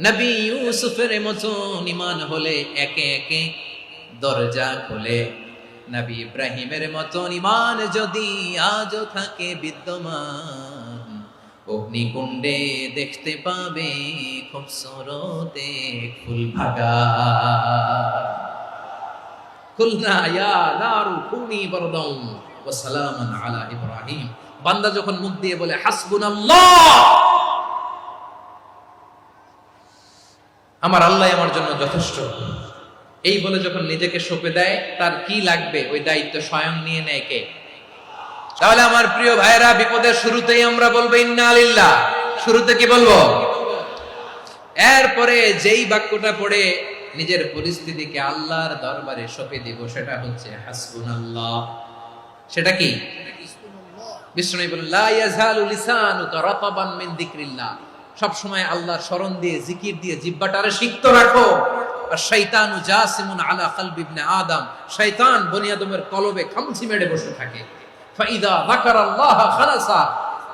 নবী ইউসুফের মতো ঈমান হলে একে একে দরজা খোলে, নবী ইব্রাহিমের মতো ঈমান যদি আজও থাকে বিদ্যমান, অগ্নিকুণ্ডে দেখতে পাবে খুবসুরতে ফুল ভাগা। কুলনা ইয়া নারু কুনি বারদান ওয়া সালামান আলা ইব্রাহিম। বান্দা যখন মুখ দিয়ে বলে হাসবুনাল্লাহ, আমার আল্লাহ আমার জন্য যথেষ্ট, এই বলে যখন নিজেকে সঁপে দেয়, তার কি লাগবে ওই দায়িত্ব স্বয়ং নিয়ে নেয় কে? তাহলে আমার প্রিয় ভাইয়েরা, বিপদের শুরুতেই আমরা বলবো ইন্না লিল্লাহ। শুরুতে কি বলবো? এরপরে যেই বাক্যটা পড়ে নিজের পরিস্থিতিকে আল্লাহর দরবারে সঁপে দিব, সেটা হচ্ছে হাসবুনাল্লাহ। সেটা কি? বিষ্ণু বলেন, লা ইয়াজালু লিসানুকা রাতাবান মিন যিকরিল্লাহ, সব সময় আল্লাহর স্মরণ দিয়ে, জিকির দিয়ে জিহ্বাটারে সিক্ত রাখো। আর শয়তানু জাসিমুন আলা কলবি ইবনে আদম, শয়তান বনি আদমের কলবে খামচি মেরে বসে থাকে। ফাইদা যাকারাল্লাহ খালাসা,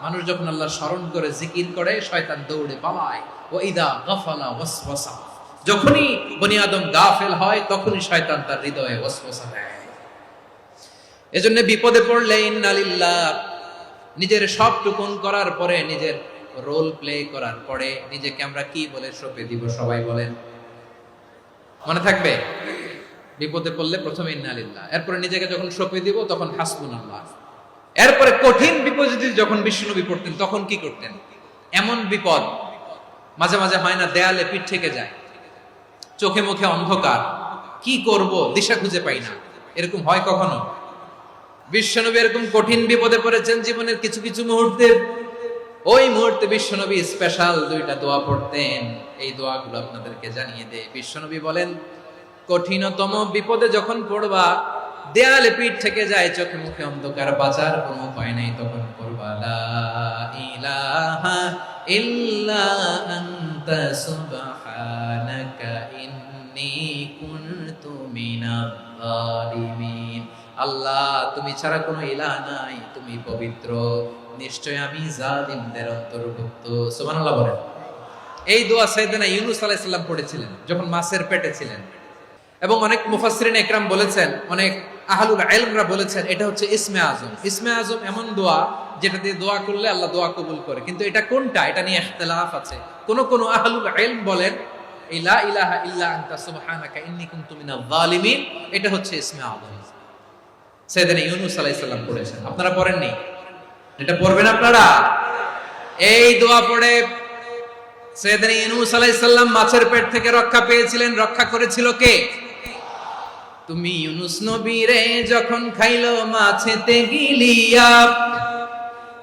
মানুষ যখন আল্লাহর স্মরণ করে জিকির করে, শয়তান দৌড়ে পালায়। ওয়া ইদা গাফালা ওয়াসওয়াসা, যখনই বনি আদম গাফেল হয়, তখনই শয়তান তার হৃদয়ে ওয়াসওয়াসা দেয়। এজন্য বিপদে পড়লে ইন্না লিল্লাহ, নিজের সবটুকুন করার পরে, নিজের রোল প্লে করার পরে নিজেকে আমরা কি বলে সঁপে দিব? সবাই বলেন, মনে থাকবে? বিপদে পড়লে প্রথমে ইন্না লিল্লাহ, এরপরে নিজেকে যখন সঁপে দিব তখন হাসবুনাল্লাহ। এরপরে কঠিন বিপদ যখন বিশ্বনবী পড়তেন তখন কি করতেন? এমন বিপদ মাঝে মাঝে হয় না, দেয়ালে পিঠ থেকে যায়, চোখে মুখে অন্ধকার, কি করব দিশা খুঁজে পাই না, এরকম হয় কখনো? বিশ্বনবী এরকম কঠিন বিপদে পড়েছেন জীবনের কিছু কিছু মুহূর্তে। ওই মুহূর্তে বিশ্বনবী স্পেশাল দুইটা দোয়া পড়তেন। এই দোয়াগুলো আপনাদেরকে জানিয়ে দেয়। বিশ্বনবী বলেন, কঠিনতম বিপদে যখন পড়বা, দেয়ালে পিঠ থেকে যায়, চোখে মুখে অন্ধকার, বাঁচার কোনো উপায় নাই, তখন পড়বা লা ইলাহা ইল্লা আনতা সুবহানাকা ইন্নী কুনতু মিনাজ জালিমিন। আল্লাহ তুমি ছাড়া কোনো ইলাহ নাই, তুমি পবিত্র, নিশ্চয় আমি জালিমদের অন্তর্ভুক্ত। সুবহানাল্লাহ বলেন। এই দোয়া সাইয়েদনা ইউনূস আলাইহিস সালাম পড়েছিলেন যখন মাছের পেটে ছিলেন। এবং অনেক মুফাসসিরিন একরাম বলেছেন, অনেক আহলুল ইলমরা বলেছেন এটা হচ্ছে ইসমে আজম। ইসমে আজম এমন দোয়া যেটা দিয়ে দোয়া করলে আল্লাহ দোয়া কবুল করে, কিন্তু এটা কোনটা এটা নিয়ে ইখতিলাফ আছে। কোন আহলুল ইলম বলেন লা ইলাহা ইল্লা আনতা সুবহানাকা ইন্নী কুনতু মিনাজ জালিমিন, এটা হচ্ছে ইসমে আজম। সাইয়েদনা ইউনূস আলাইহিস সালাম পড়েছেন, আপনারা পড়েননি? এটা পড়বেন আপনারা। এই দোয়া পড়ে সাইয়েদনা ইউনূস আলাইহিস সালাম মাছের পেট থেকে রক্ষা পেয়েছিলেন। রক্ষা করেছিল কে? তুমি ইউনূস নবীরে যখন খাইলো মাছেতে গিলিয়া,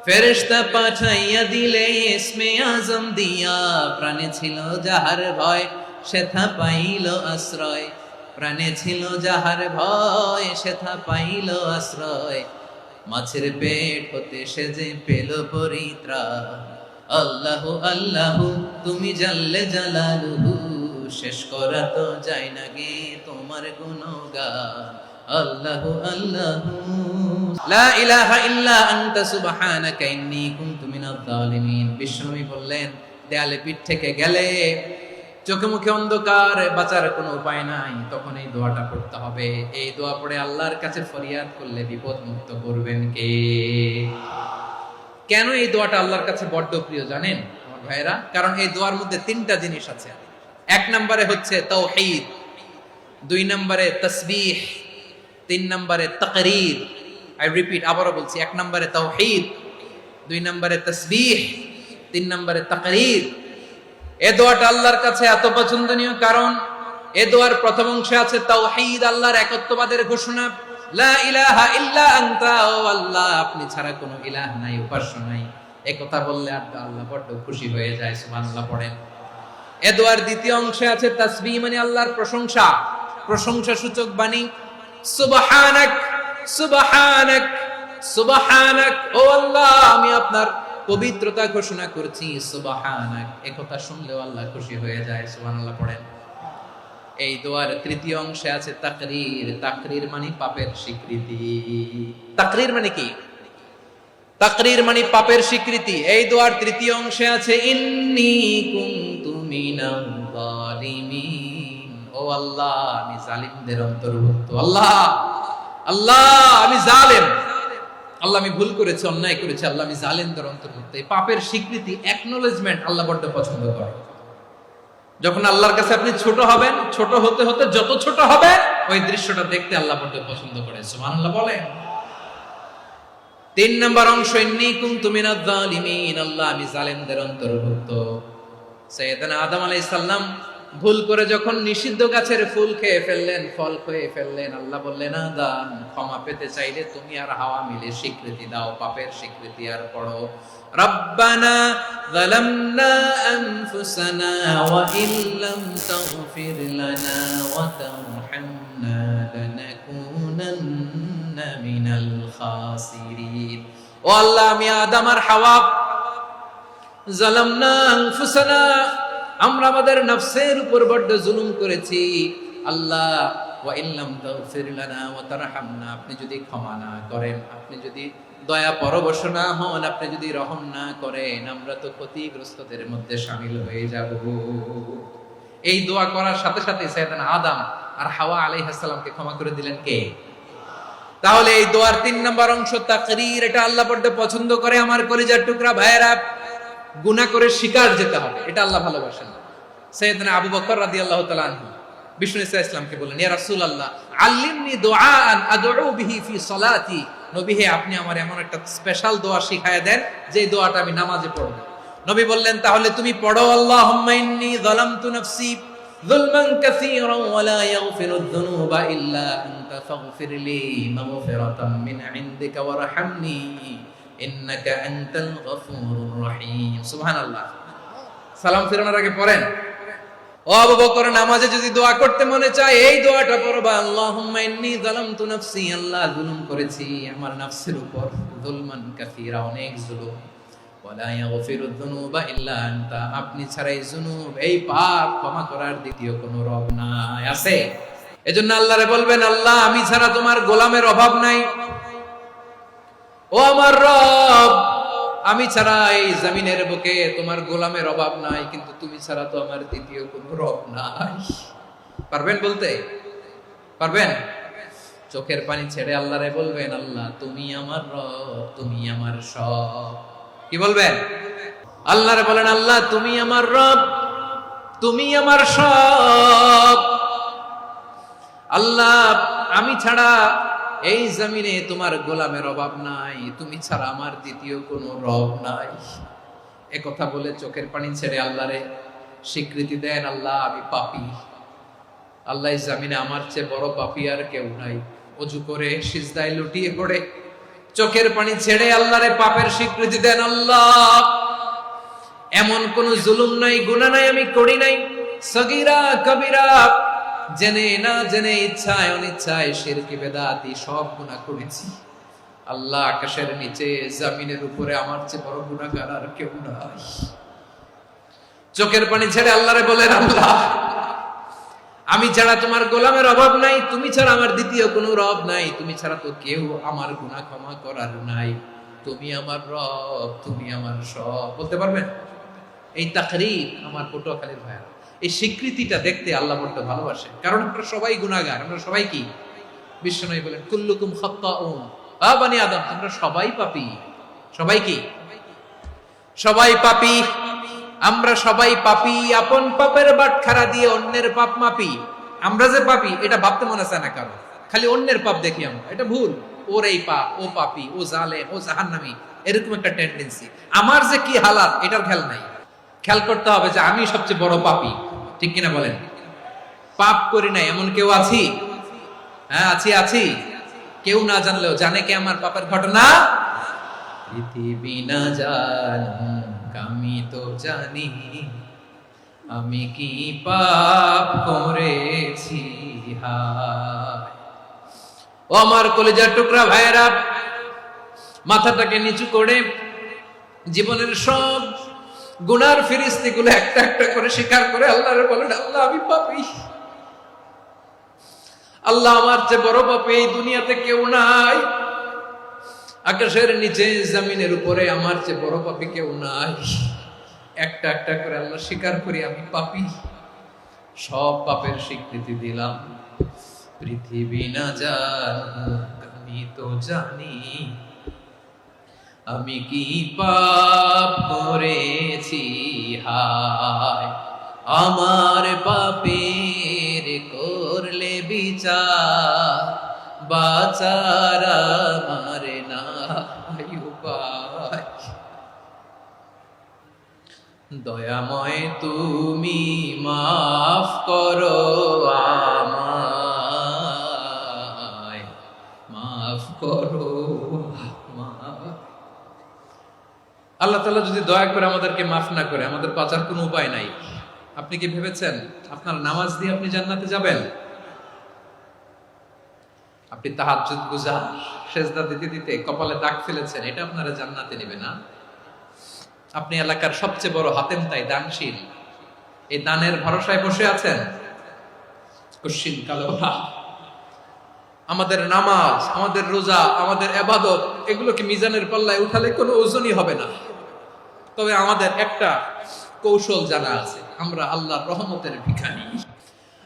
ফেরেশতা পাঠাইয়া দিলে ইসমে আজম দিয়া। প্রাণে ছিল যাহার ভয় সেথা পাইল আশ্রয়, প্রাণে ছিল যাহার ভয় সেথা পাইল আশ্রয়। মাছের পেট হতে সে যে পেল পরিত্রাণ। আল্লাহু আল্লাহু তুমি জাল্লে জালালুহু, শেষ করা তো যায় না গে তোমার গুণগান। আল্লাহু আল্লাহু লা ইলাহা ইল্লা আনতা সুবহানাকা ইন্নী কুনতু মিনাজ জালিমিন। বিশ্বনবী বললেন, দেয়ালে পিঠ থেকে গেলে, চোখে মুখে অন্ধকার, বাঁচার কোনো উপায় নাই, তখন এই দোয়াটা পড়তে হবে। এই দোয়া পড়ে আল্লাহর কাছে ফরিয়াদ করলে বিপদ মুক্ত করবেন কে? কেন এই দোয়াটা আল্লাহর কাছে বড্ড প্রিয় জানেন আমার ভাইরা? কারণ এই দোয়ার মধ্যে তিনটা জিনিস আছে। এক নম্বরে হচ্ছে তাওহীদ, দুই নম্বরে তাসবিহ, তিন নম্বরে তাকরীর। আই রিপিট, আবারও বলছি, এক নম্বরে তাওহীদ, দুই নম্বরে তাসবিহ, তিন নম্বরে তাকরীর। এই দোয়াটা আল্লাহর কাছে এত পছন্দনীয় কারণ এই দোয়ার প্রথম অংশে আছে তাওহীদ, আল্লাহর একত্ববাদের ঘোষণা। লা ইলাহা ইল্লা আনতা, ও আল্লাহ আপনি ছাড়া কোনো ইলাহ নাই, উপাস্য নাই। এই কথা বললে আল্লাহ বড্ড খুশি হয়ে যায়। সুবহানাল্লাহ পড়েন। এই দোয়ার দ্বিতীয় অংশে আছে তাসবিহ, মানে আল্লাহর প্রশংসা, প্রশংসা সূচক বাণী। সুবহানাক সুবহানাক সুবহানাক, ও আল্লাহ আমি আপনার পবিত্রতা ঘোষণা করছি। সুবহানাক, এই কথা শুনলেও আল্লাহ খুশি হয়ে যায়। সুবহানাল্লাহ পড়েন। এই দোয়ার তৃতীয় অংশে আছে তাকরীর। তাকরীর মানে পাপের স্বীকৃতি। তাকরীর মানে কি? তাকরীর মানে পাপের স্বীকৃতি। এই দোয়ার তৃতীয় অংশে আছে ইন্নী কুনতু মিনাজ জালিমিন, ও আল্লাহ আমি জালিমদের অন্তর্ভুক্ত। আল্লাহ আল্লাহ আমি জালেম, আল্লাহ আমি ভুল করেছি, অন্যায় করেছি, আল্লাহ আমি জালেমদের অন্তর্ভুক্ত। এই পাপের স্বীকৃতি, অ্যাকনোলেজমেন্ট আল্লাহ বড্ড পছন্দ করে। যখন আল্লাহর কাছে আপনি ছোট হবেন, ছোট হতে হতে যত ছোট হবে, ওই দৃশ্যটা দেখতে আল্লাহ বড্ড পছন্দ করে। সুবহানাল্লাহ বলেন। তিন নম্বর অংশ ইন্নী কুনতু মিনাজ জালিমিন, আল্লাহ আমি জালেমদের অন্তর্ভুক্ত। সাইয়েদনা আদম আলাইহিস সালাম ভুল করে যখন নিষিদ্ধ গাছের ফুল খেয়ে ফেললেন, ফল খেয়ে ফেললেন, আল্লাহ বললেন আদম ক্ষমা পেতে চাইলে তুমি আর হাওয়া মিলে স্বীকৃতি দাও, পাপের স্বীকৃতি। আর পড়ো রব্বানা যালামনা আনফুসানা ওয়া ইল্লাম তাগফির লানা ওয়া তারহামনা লানাকুনান্না মিনাল খাসিরিন। ও আল্লাহ আমি আদম আর হাওয়া যালামনা আনফুসানা, আমরা আমাদের নফসের উপর বড্ড জুলুম করেছি। আল্লাহ ওয়া ইল্লাম তাগফির লানা ওয়া তারহামনা, আপনি যদি ক্ষমা না করেন, আপনি যদি দয়া পরবশ না হন, আপনি যদি রহম না করেন, আমরা তো ক্ষতিগ্রস্তদের মধ্যে শামিল হয়ে যাব। এই দোয়া করার সাথে সাথে সাইয়েদনা আদম আর হাওয়া আলাইহিস সালামকে ক্ষমা করে দিলেন কে? তাহলে এই দোয়ার তিন নম্বর অংশ তাকরীর, এটা আল্লাহ বড্ড পছন্দ করে। আমার কলিজার টুকরা ভাইয়েরা, গুনাহ করে শিকার যেতে হবে, এটা আল্লাহ ভালোবাসেন। সাইয়েদনা আবু বকর রাদিয়াল্লাহু তাআলা আনহু বিষ্ণু ইসলামকে বললেন, ইয়া রাসূলুল্লাহ আল্লিমনি দুআআন আদউ বিহি ফি সালাতি, নবী হে আপনি আমার এমন একটা স্পেশাল দোয়া শিখায়া দেন যে দোয়াটা আমি নামাজে পড়ব। নবী বললেন, তাহলে তুমি পড়ো আল্লাহুম্মা ইন্নী যালামতু নাফসি যুলমান কাসীরান ওয়া লা ইয়াগফিরুয যুনুবা ইল্লা আনতা ফাগফিরলি মাগফিরাতাম মিন ইনদিকা ওয়ারহামনি ইন্নাকা আনতাল গফুরুর রহিম। সুবহানাল্লাহ। সালাম ফিরানোর আগে পড়েন, ও আবু বকর নামাজে যদি দোয়া করতে মনে চায় এই দোয়াটা পড়বা, আল্লাহুম্মা ইন্নী যালামতু নাফসি, আল্লাহ জুলুম করেছি আমার নফসের উপর, যুলমান কাসীরা অনেক জুলুম, ওয়া লা ইয়াগফিরুয যুনুবা ইল্লা আনতা, আপনি ছাড়া এই জুনুব এই পাপ ক্ষমা করার দ্বিতীয় কোনো রব নাই। আছে? এজন্য আল্লাহরে বলবেন, আল্লাহ আমি ছাড়া তোমার গোলামের অভাব নাই। ও আমার রব, আমি ছাড়া এই জমিনের বুকে তোমার গোলামের অভাব নাই, কিন্তু তুমি ছাড়া তো আমার দ্বিতীয় কোনো রব নাই। পারবেন বলতে? পারবেন? চোখের পানি ছেড়ে আল্লাহরে বলবেন, আল্লাহ তুমি আমার রব, তুমি আমার সব। কি বলবেন? আল্লাহরে বলেন, আল্লাহ তুমি আমার রব, তুমি আমার সব। আল্লাহ আমি ছাড়া এই জমিনে তোমার গোলামের অভাব নাই, তুমি ছাড়া আমার দ্বিতীয় কোনো রব নাই। একথা বলে চোখের পানি ছেড়ে আল্লাহরে স্বীকৃতি দেন, আল্লাহ আমি পাপী। আল্লাহ এই জমিনে আমার চেয়ে বড় পাপী আর কেউ নাই। অজু করে সিজদায় লুটিয়ে পড়ে চোখের পানি ছেড়ে আল্লাহরে পাপের স্বীকৃতি দেন, আল্লাহ এমন কোন জুলুম নাই, গুনাহ নাই আমি করি নাই, সগীরা কবিরা, জেনে না জেনে, ইচ্ছায় অনিচ্ছায়, শিরকি বেদাতি সব গুনাহ করেছি। আল্লাহ আকাশের নিচে জমিনের উপরে আমার চেয়ে বড় গুনাহগার আর কেউ নাই। চোখের পানি ছেড়ে আল্লাহরে বলেন, আল্লাহ আমি ছাড়া তোমার গোলামের অভাব নাই, তুমি ছাড়া আমার দ্বিতীয় কোনো রব নাই, তুমি ছাড়া তো কেউ আমার গুনাহ ক্ষমা করার নাই, তুমি আমার রব, তুমি আমার সব। বলতে পারবেন? এই তাকরীর আমার পটুয়াখালীর ভাইয়া, এই স্বীকৃতিটা দেখতে আল্লাহ বড় ভালোবাসে। কারণ আমরা সবাই গুনাহগার, আমরা সবাই কি? বিশ্বনবী বলেন, কুল্লুকুম খাত্তাউন, আ বনি আদম, আমরা সবাই পাপী। সবাই কি? সবাই পাপী। আমরা সবাই পাপী, আপন পাপের বাটখারা দিয়ে অন্যের পাপ মাপি। আমরা যে পাপী এটা ভাবতে মনে চায় না কারো, খালি অন্যের পাপ দেখি আমরা, এটা ভুল। ওর এই পাপ, ও পাপী, ও জালেম, ও জাহান্নামী, এরকম একটা টেন্ডেন্সি। আমার যে কি হালাত এটার খেয়াল নাই। খেয়াল করতে হবে যে আমি সবচেয়ে বড় পাপী, ঠিক কিনা বলেন? পাপ করি নাই এমন কেউ আছি? হ্যাঁ আছি। কেউ না জানলেও জানে কে আমার পাপের ঘটনা? পৃথিবী না জানুক আমি তো জানি, আমি কি পাপ করেছি। হায় ও আমার কলিজার টুকরা ভাইয়েরা, মাথাটাকে নিচু করে জীবনের সব গুনার ফিরিস্তিগুলো একটা একটা করে স্বীকার করে আল্লাহরে বলেন, আল্লাহ আমি পাপী। আল্লাহ আমার চেয়ে বড় পাপী এই দুনিয়াতে কেউ নাই। আকাশের নিচে জমিনের উপরে আমার চেয়ে বড় পাপী কেউ নাই। একটা একটা করে আল্লাহ স্বীকার করি আমি পাপী। সব পাপের স্বীকৃতি দিলাম। পৃথিবী না জানুক আমি তো জানি, আমি কি পাপ করেছি। হায় আমার পাপের করলে বিচার, বাঁচার আমার নাই উপায়। দয়াময় তুমি মাফ করো আমায়, মাফ করো আমায়। আল্লাহ তাআলা যদি দয়া করে আমাদেরকে মাফ না করে, আমাদের বাঁচার কোনো উপায় নাই। আপনি কি ভেবেছেন আপনার নামাজ দিয়ে আপনি জান্নাতে যাবেন? আপনি তাহাজ্জুদ গুজার, সেজদা দিতে দিতে কপালে দাগ ফেলেছেন, এটা আপনারা জান্নাতে নেবে না। আপনি এলাকার সবচেয়ে বড় হাতেম তাই দানশীল, এই দানের ভরসায় বসে আছেন, কুশ্চিন কালো না। আমাদের নামাজ, আমাদের রোজা, আমাদের ইবাদত, এগুলোকে মিজানের পাল্লায় উঠালে কোনো ওজনই হবে না। তবে আমাদের একটা কৌশল জানা আছে, আমরা আল্লাহর রহমতের ভিখারি।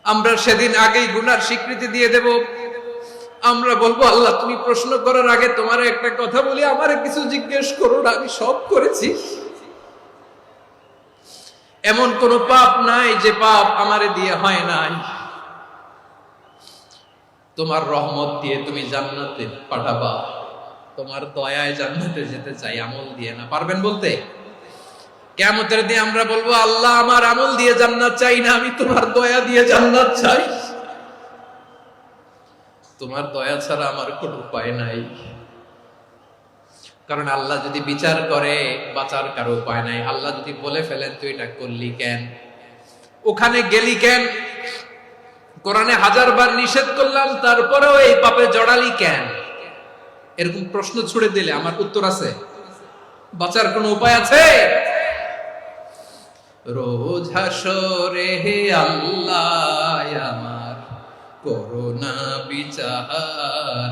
আমরা সেদিন আগেই গুনার স্বীকৃতি দিয়ে দেব। আমরা বলবো, আল্লাহ তুমি প্রশ্ন করার আগে তোমার একটা কথা বলি, আমারে কিছু জিজ্ঞেস করো না, আমি সব করেছি। এমন কোন পাপ নাই যে পাপ আমারে দিয়ে হয় নাই। তোমার রহমত দিয়ে তুমি জান্নাতে পাঠাবা, তোমার দয়ায় জান্নাতে যেতে চাই, আমল দিয়ে না। পারবেন বলতে? কিয়ামতের দিন আমরা বলবো, আল্লাহ আমার আমল দিয়ে জান্নাত চাই না, আমি তোমার দয়া দিয়ে জান্নাত চাই। তোমার দয়া ছাড়া আমার কোনো উপায় নাই। কারণ আল্লাহ যদি বিচার করে, বাঁচার কারো উপায় নাই। আল্লাহ যদি বলে ফেলেন তুই এটা করলি কেন, ওখানে গেলি কেন, কোরআনে 1000 বার নিষেধ করলাম তারপরেও এই পাপে জড়ালি কেন, এরকম প্রশ্ন ছুড়ে দিলে আমার উত্তর আছে? বাঁচার কোনো উপায় আছে? রোজ হাসরে হে আল্লাহ আমার করোনা বিচার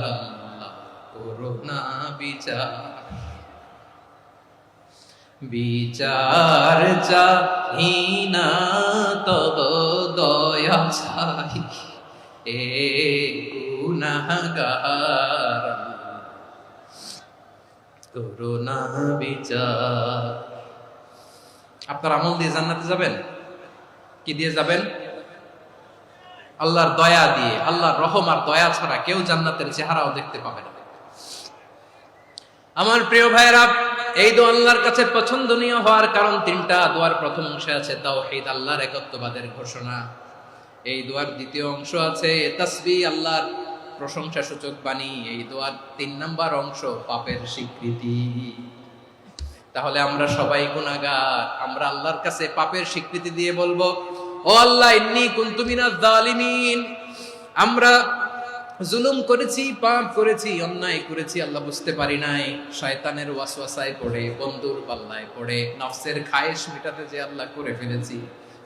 আল্লাহ করোনা বিচার বিচার চাহিনা তব দয়া চাই এ গুনাহগার করোনা বিচার। আপনার আমল দিয়ে জান্নাতে যাবেন? কি দিয়ে যাবেন? আল্লাহর দয়া দিয়ে। আল্লাহর রহম আর দয়া ছাড়া কেউ জান্নাতের চেহারাও দেখতে পাবে না। আমার প্রিয় ভাইয়েরা, এই দোয়া আল্লাহর কাছে পছন্দনীয় হওয়ার কারণ তিনটা। দোয়ার প্রথম অংশে আছে তাওহীদ, আল্লাহর একত্ববাদের ঘোষণা। এই দোয়ার দ্বিতীয় অংশ আছে তাসবিহ, আল্লাহর প্রশংসা সূচক বাণী। এই দোয়ার ৩ নাম্বার অংশ পাপের স্বীকৃতি। তাহলে আমরা সবাই গুনাহগার। আমরা আল্লাহর কাছে পাপের স্বীকৃতি দিয়ে বলবো, ও আল্লাহ, ইন্নী কুনতু মিনাজ জালিমিন, আমরা জুলুম করেছি, পাপ করেছি, অন্যায় করেছি, আল্লাহ বুঝতে পারি নাই। শয়তানের ওয়াসওয়াসায় পড়ে, বন্ধুর পাল্লায় পড়ে, নফসের খায়েশ মেটাতে যে আল্লাহ করে ফেলেছি।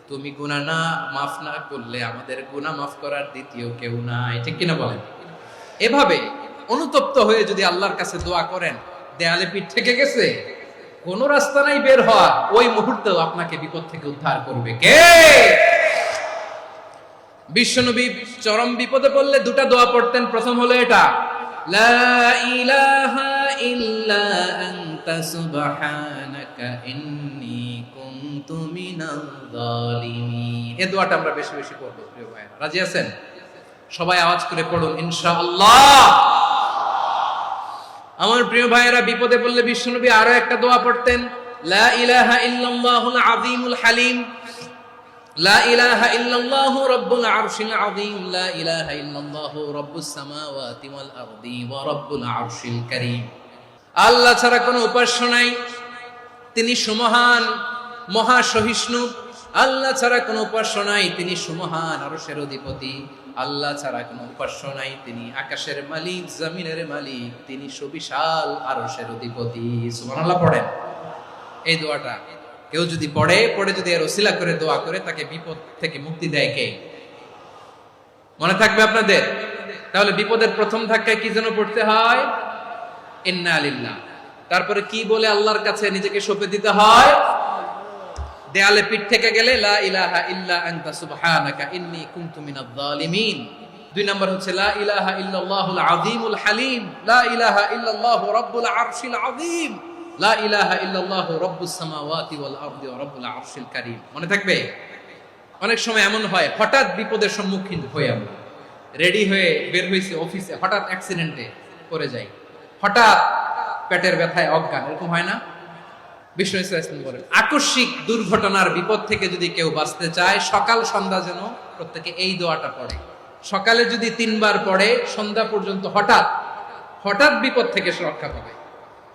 তুমি গুনাহ না মাফ না করলে আমাদের গুনাহ মাফ করার দ্বিতীয় কেউ নাই। ঠিক কিনা বলেন? এভাবে অনুতপ্ত হয়ে যদি আল্লাহর কাছে দোয়া করেন, দেয়ালে পিঠ থেকে গেছে, কোন রাস্তা নাই বের হওয়া, ওই মুহূর্তেও আপনাকে বিপদ থেকে উদ্ধার করবে কে? বিশ্বনবী চরম বিপদে পড়লে দুটা দোয়া পড়তেন। প্রথম হলো এটা, লা ইলাহা ইল্লা আনতা সুবহানাকা ইন্নী কুনতু মিনাল জালিমিন। এই দোয়াটা আমরা বেশি বেশি পড়ব প্রিয় ভাইরা। রাজি আছেন? সবাই আওয়াজ করে পড়ুন ইনশাআল্লাহ। আমার প্রিয় ভাইয়েরা, বিপদে পড়লে বিশ্বনবী আরো একটা দোয়া পড়তেন, লা ইলাহা ইল্লাল্লাহুল আযীমুল হালিম, লা ইলাহা ইল্লাল্লাহু রাব্বুল আরশিল আযীম, লা ইলাহা ইল্লাল্লাহু রাব্বুস সামাওয়াতি ওয়াল আরদি ওয়া রাব্বুল আরশিল কারীম। আল্লাহ ছাড়া কোনো উপাস্য নাই, তিনি সুমহান, মহা সহিষ্ণু। আল্লাহ ছাড়া কোনো উপাস্য নাই, তিনি সুমহান, আরশের অধিপতি। আল্লাহ ছাড়া কোনো উপাস্য নাই, তিনি আকাশের মালিক, জমিনের মালিক, তিনি সুবিশাল আরশের অধিপতি। সুবহানাল্লাহ পড়েন। এই দোয়াটা কেউ যদি পড়ে যদি এর ওসিলা করে দোয়া করে, তাকে বিপদ থেকে মুক্তি দেয় কে? মনে থাকবে আপনাদের? তাহলে বিপদের প্রথম ধাক্কায় কি যেন পড়তে হয়? ইন্না লিল্লাহ। তারপরে কি বলে আল্লাহর কাছে নিজেকে সঁপে দিতে হয়? দেয়ালে পিঠ থেকে গেলে লা ইলাহা ইল্লা আনতা সুবহানাকা ইন্নী কুনতু মিনাজ জালিমিন। 2 নাম্বার হচ্ছে লা ইলাহা ইল্লাল্লাহুল আযীমুল হালিম, লা ইলাহা ইল্লাল্লাহু রাব্বুল আরশিল আযীম, লা ইলাহা ইল্লাল্লাহু রাব্বুস সামাওয়াতি ওয়াল আরদি ওয়া রাব্বুল আরশিল কারীম। মনে থাকবে? অনেক সময় এমন হয়, হঠাৎ বিপদের সম্মুখীন হয়ে আমরা রেডি হয়ে বের হইছি অফিসে, হঠাৎ অ্যাক্সিডেন্টে পড়ে যাই, হঠাৎ পেটের ব্যথায় অজ্ঞান, এরকম হয় না? বিষ্ণু ইসলাম বলেন, আকস্মিক দুর্ঘটনার বিপদ থেকে যদি কেউ বাঁচতে চায়, সকাল সন্ধ্যা যেন প্রত্যেকে এই দোয়াটা পড়ে। সকালে যদি 3 বার পড়ে, সন্ধ্যা পর্যন্ত হঠাৎ বিপদ থেকে সে রক্ষা পাবে।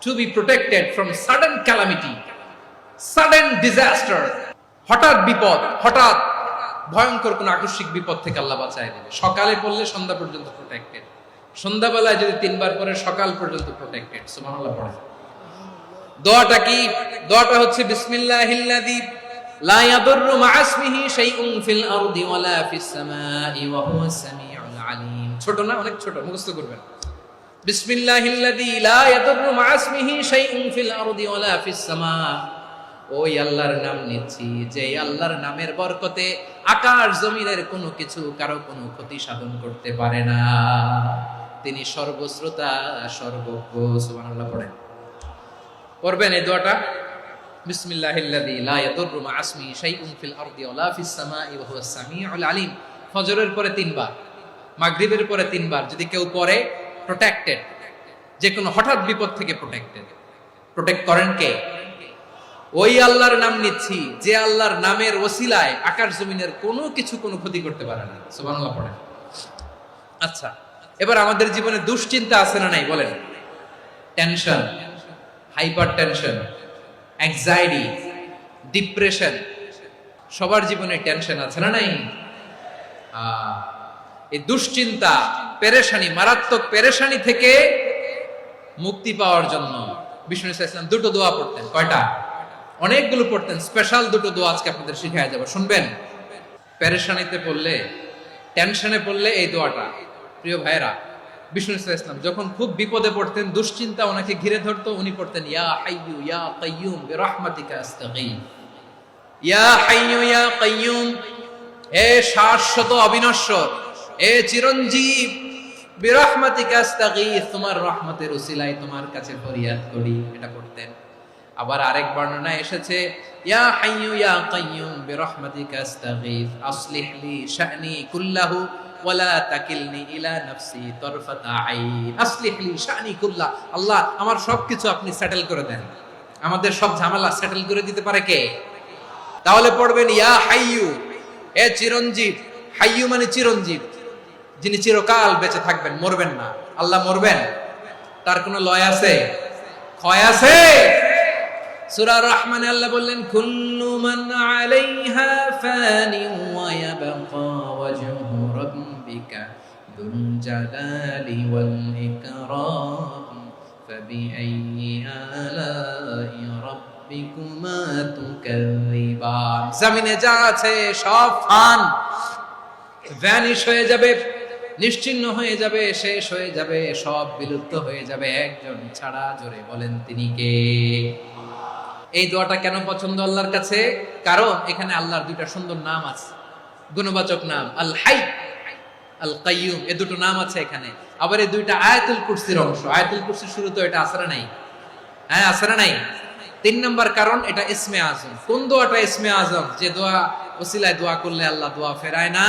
To be protected from sudden calamity, sudden disaster, হঠাৎ বিপদ, হঠাৎ ভয়ঙ্কর কোন আকস্মিক বিপদ থেকে আল্লাহ বাঁচায় দেবে। সকালে পড়লে সন্ধ্যা পর্যন্ত প্রোটেক্টেড, সন্ধ্যাবেলায় যদি 3 বার পড়ে সকাল পর্যন্ত প্রোটেক্টেড। সুবহানাল্লাহ পড়ে। দোয়াটা কি? দোয়াটা হচ্ছে বিসমিল্লাহিল্লাযী লা ইয়াদুররু মা'a ইসমিহি শাইউন ফিল আরদি ওয়ালা ফিস সামাই ওয়া হুয়াস সামিউল আলীম। ছোট না? অনেক ছোট, মুখস্থ করবেন। বিসমিল্লাহিল্লাযী লা ইয়াদুররু মা'a ইসমিহি শাইউন ফিল আরদি ওয়ালা ফিস সামা। ওই আল্লাহর নাম নিচ্ছি, যে আল্লাহর নামের বরকতে আকাশ জমিনের কোনো কিছু কারো কোনো ক্ষতি সাধন করতে পারে না। তিনি সর্বশ্রোতা, সর্বজ্ঞ। সুবহানাল্লাহ পড়েন। পড়বেন এই দোয়াটা, বিসমিল্লাহিল্লাযী লা ইয়াদুররু মা'a ইসমিহি শাইউন ফিল আরদি ওয়ালা ফিস সামাই ওয়া হুয়াস সামিউল আলীম। ফজরের পরে 3 বার, মাগরিবের পরে 3 বার যদি কেউ পড়ে, প্রোটেক্টেড, যে কোনো হঠাৎ বিপদ থেকে প্রোটেক্টেড। প্রোটেক্ট করেন কে? ওই আল্লাহর নাম নিচ্ছি, যে আল্লাহর নামের ওসিলায় আকাশ জমিনের কোনো কিছু কোনো ক্ষতি করতে পারে না। সুবহানাল্লাহ পড়েন। আচ্ছা, এবার আমাদের জীবনে দুশ্চিন্তা আছে না নাই বলেন? Tension, hyper tension, anxiety, depression, সবার জীবনে টেনশন আছে না নাই? এই দুশ্চিন্তা, পেরেশানি, মারাত্মক পেরেশানি থেকে মুক্তি পাওয়ার জন্য বিষ্ণু ইসলাম 2টো দোয়া পড়তেন। কয়টা? অনেকগুলো পড়তেন। স্পেশাল 2টো দোয়া আজকে আপনাদের শিখায়া যাব, শুনবেন। পেরেশানিতে পড়লে টেনশনে পড়লে এই দোয়াটা। প্রিয় ভাইরা, বিষ্ণু ইসলাম যখন খুব বিপদে পড়তেন, দুশ্চিন্তা ওনাকে ঘিরে ধরতো, উনি পড়তেন ইয়া হাইয়ু ইয়া কাইয়ুম বিরহমাতিকা আস্তাগীথ। ইয়া হাইয়ু ইয়া কাইয়ুম, হে শাশ্বত অবিনশ্বর, হে চিরঞ্জীব, বিরহমাতিকা আস্তাগীথ, তোমার রহমতের উসিলায় তোমার কাছে ফরিয়াদ করি। এটা পড়তেন। আবার আরেক বর্ণনায় এসেছে ইয়া হাইয়ু ইয়া কাইয়ুম বিরহমাতিকা আস্তাগীথ আসলিহ লি শা'নি কুল্লাহু ওয়ালা তাকিলনি ইলা নাফসি তারফাতা আইন। আসলিহ লি শা'নি কুল্লাহ, আল্লাহ আমার সবকিছু আপনি সেটেল করে দেন, আমাদের সব ঝামেলা সেটেল করে দিতে পারে কে? তাহলে পড়বেন ইয়া হাইয়ু, এ চিরঞ্জীব। হাইয়ু মানে চিরঞ্জীব, যিনি চিরকাল বেঁচে থাকবেন, মরবেন না। আল্লাহ মরবেন? তার কোনো লয় আছে? ক্ষয় আছে? সূরা রহমানে আল্লাহ বললেন কুল্লু মান আলাইহা ফানি ওয়া ইয়াবকা ওয়াজহু রাব্বিকা যুল জালালি ওয়াল ইকরাম ফাবিআইয়ি আলাই রাব্বিকুমা তুকাযযিবান। জমিনে যা আছে সব ফান, ভ্যানিশ হয়ে যাবে, নিশ্চিহ্ন হয়ে যাবে, শেষ হয়ে যাবে, সব বিলুপ্ত হয়ে যাবে, একজন ছাড়া। জোরে বলেন তিনি কে? এই দোয়াটা কেন পছন্দ আল্লাহর কাছে? কারণ এখানে আল্লাহর দুইটা সুন্দর নাম আছে, গুণবাচক নাম, আল হাই, আল কাইয়ুম, এই দুটো নাম আছে এখানে। আবার এই দুইটা আয়াতুল কুরসির অংশ। আয়াতুল কুরসির শুরু তো এটা আসরা নাই? হ্যাঁ, আসরা নাই। 3 নম্বর কারণ, এটা ইসমে আজম। কোন দোয়াটা ইসমে আজম? যে দোয়া ওসিলায় দোয়া করলে আল্লাহ দোয়া ফেরায় না।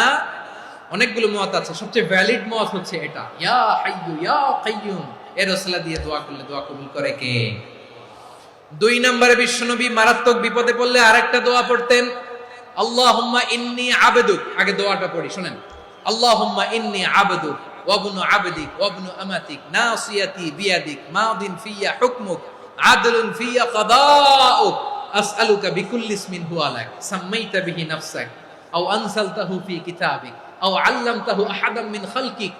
অনেকগুলো মত আছে, সবচেয়ে ভ্যালিড মত হচ্ছে এটা, ইয়া হাইয়ু ইয়া কাইয়ুম, এর ওসিলা দিয়ে দোয়া করলে দোয়া কবুল করে কে? 2 নম্বরে বিশ্বনবী মারাত্মক বিপদে পড়লে আরেকটা দোয়া পড়তেন, আল্লাহুম্মা ইন্নী আবদুক। আগে দোয়াটা পড়ি, শুনেন। আল্লাহুম্মা ইন্নী আবদুক ওয়া ইবনু আবদিক ওয়া ইবনু আমাতিক নাসিয়াতি বিয়াদিক মাদিন ফিয়া হুকমুক আদলুন ফিয়া কাদাউক আসআলুকা বিকুল্লি ইসমিন হুয়া লাক সাম্মাইতা বিহি নাফসাক আও আনসালতাহু ফি কিতাবিক আও আল্লামতাহু আহাদাম মিন খালকিক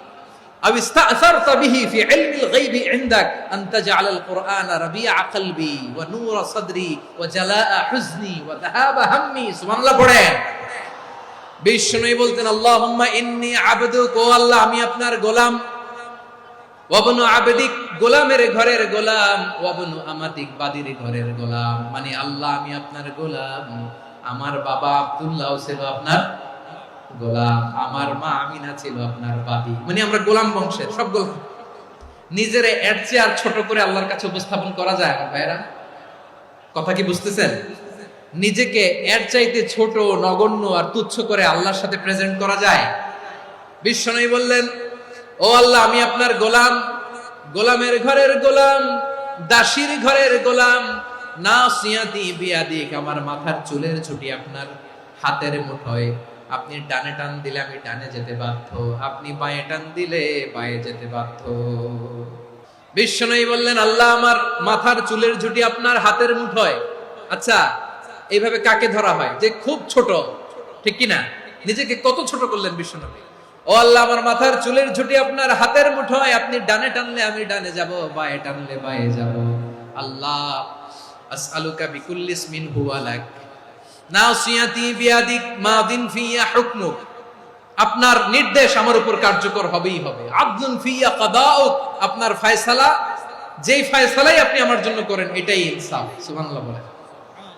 أو استأثرت به في علم الغيب عندك أن تجعل القرآن ربيع قلبي ونور صدري وجلاء حزني وذهاب همي। سبحان الله পড়েন। বিষ্ণু বলতেন আল্লাহুম্মা ইন্নী আবদুক, ও আল্লাহ আমি আপনার গোলাম, ওয়া ইবনু আবদিক, গোলামের ঘরের গোলাম, ওয়া ইবনু আমাতিক, বাদীর ঘরের গোলাম। মানে আল্লাহ আমি আপনার গোলাম, আমার বাবা আব্দুল্লাহ ছিল আপনার গোলাম, আমার মা আমিনা ছিল আপনার বাদী। মানে আমরা গোলাম বংশের, সব গোলাম। নিজেরে এর চেয়ে আর ছোট করে আল্লাহর কাছে উপস্থাপন করা যায় আমার ভাইরা? কথা কি বুঝতেছেন? নিজেকে এর চাইতে ছোট, নগণ্য আর তুচ্ছ করে আল্লাহর সাথে প্রেজেন্ট করা যায়? বিশ্বনবী বললেন ও আল্লাহ আমি আপনার গোলাম, গোলামের ঘরের গোলাম, দাসীর ঘরের গোলাম, নাসিয়াতি বিয়াদিক, আমার মাথার চুলের ছুটি আপনার হাতের মুঠোয়। আপনি ডানে টান দিলে আমি ডানে যেতে বাধ্য, আপনি বাঁয়ে টান দিলে বাঁয়ে যেতে বাধ্য। বিশ্বনবী বললেন আল্লাহ আমার মাথার চুলের ঝুঁটি আপনার হাতের মুঠোয়। আচ্ছা, এইভাবে কাকে ধরা হয়? যে খুব ছোট, ঠিক কিনা? নিজেকে কত ছোট করলেন বিশ্বনবী। ও আল্লাহ আমার মাথার চুলের ঝুঁটি আপনার হাতের মুঠোয়, আপনি ডানে টানলে আমি ডানে যাব, বাঁয়ে টানলে বাঁয়ে যাব। আল্লাহ আসআলুকা বিকুল্লি ইসমিন হুয়া লাক নাসিয়াতি বিয়াদিক মাদিন ফিয়া হুকমুক, আপনার নির্দেশ আমার উপর কার্যকর হবেই হবে। আদলুন ফিয়া কাদাউক, আপনার ফয়সালা, যেই ফয়সালাই আপনি আমার জন্য করেন এটাই ইনসাফ। সুবহানাল্লাহ বলেন।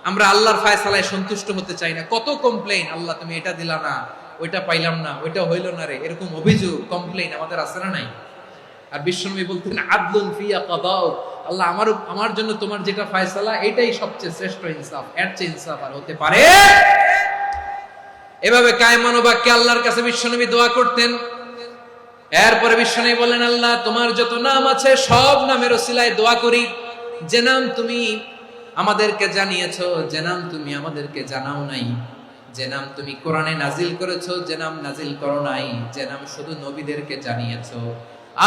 আমরা আল্লাহর ফয়সালায় সন্তুষ্ট হতে চাই না। কত কমপ্লেইন, আল্লাহ তুমি এটা দিলা না, ওইটা পাইলাম না, ওইটা হইল না রে, এরকম অভিযোগ, কমপ্লেইন আমাদের আছে না নাই? আর বিশ্বনবী বলতেন আদলুন ফিয়া কাদাউক, আল্লাহ আমার জন্য তোমার যেটা ফয়সালা এটাই সবচেয়ে শ্রেষ্ঠ ইনসাফ, এর চেয়ে ইনসাফ আর হতে পারে? এভাবে কায়মান বাক্যে আল্লাহর কাছে বিশ্বনবী দোয়া করতেন। এরপরে বিশ্বনবী বলেন আল্লাহ তোমার যত নাম আছে সব নামের ওসিলায় দোয়া করি, যে নাম তুমি আমাদেরকে জানিয়েছো, যে নাম তুমি আমাদেরকে জানাও নাই, যে নাম তুমি কোরআনে নাজিল করেছো, যে নাম নাজিল করো নাই, যে নাম শুধু নবীদেরকে জানিয়েছো।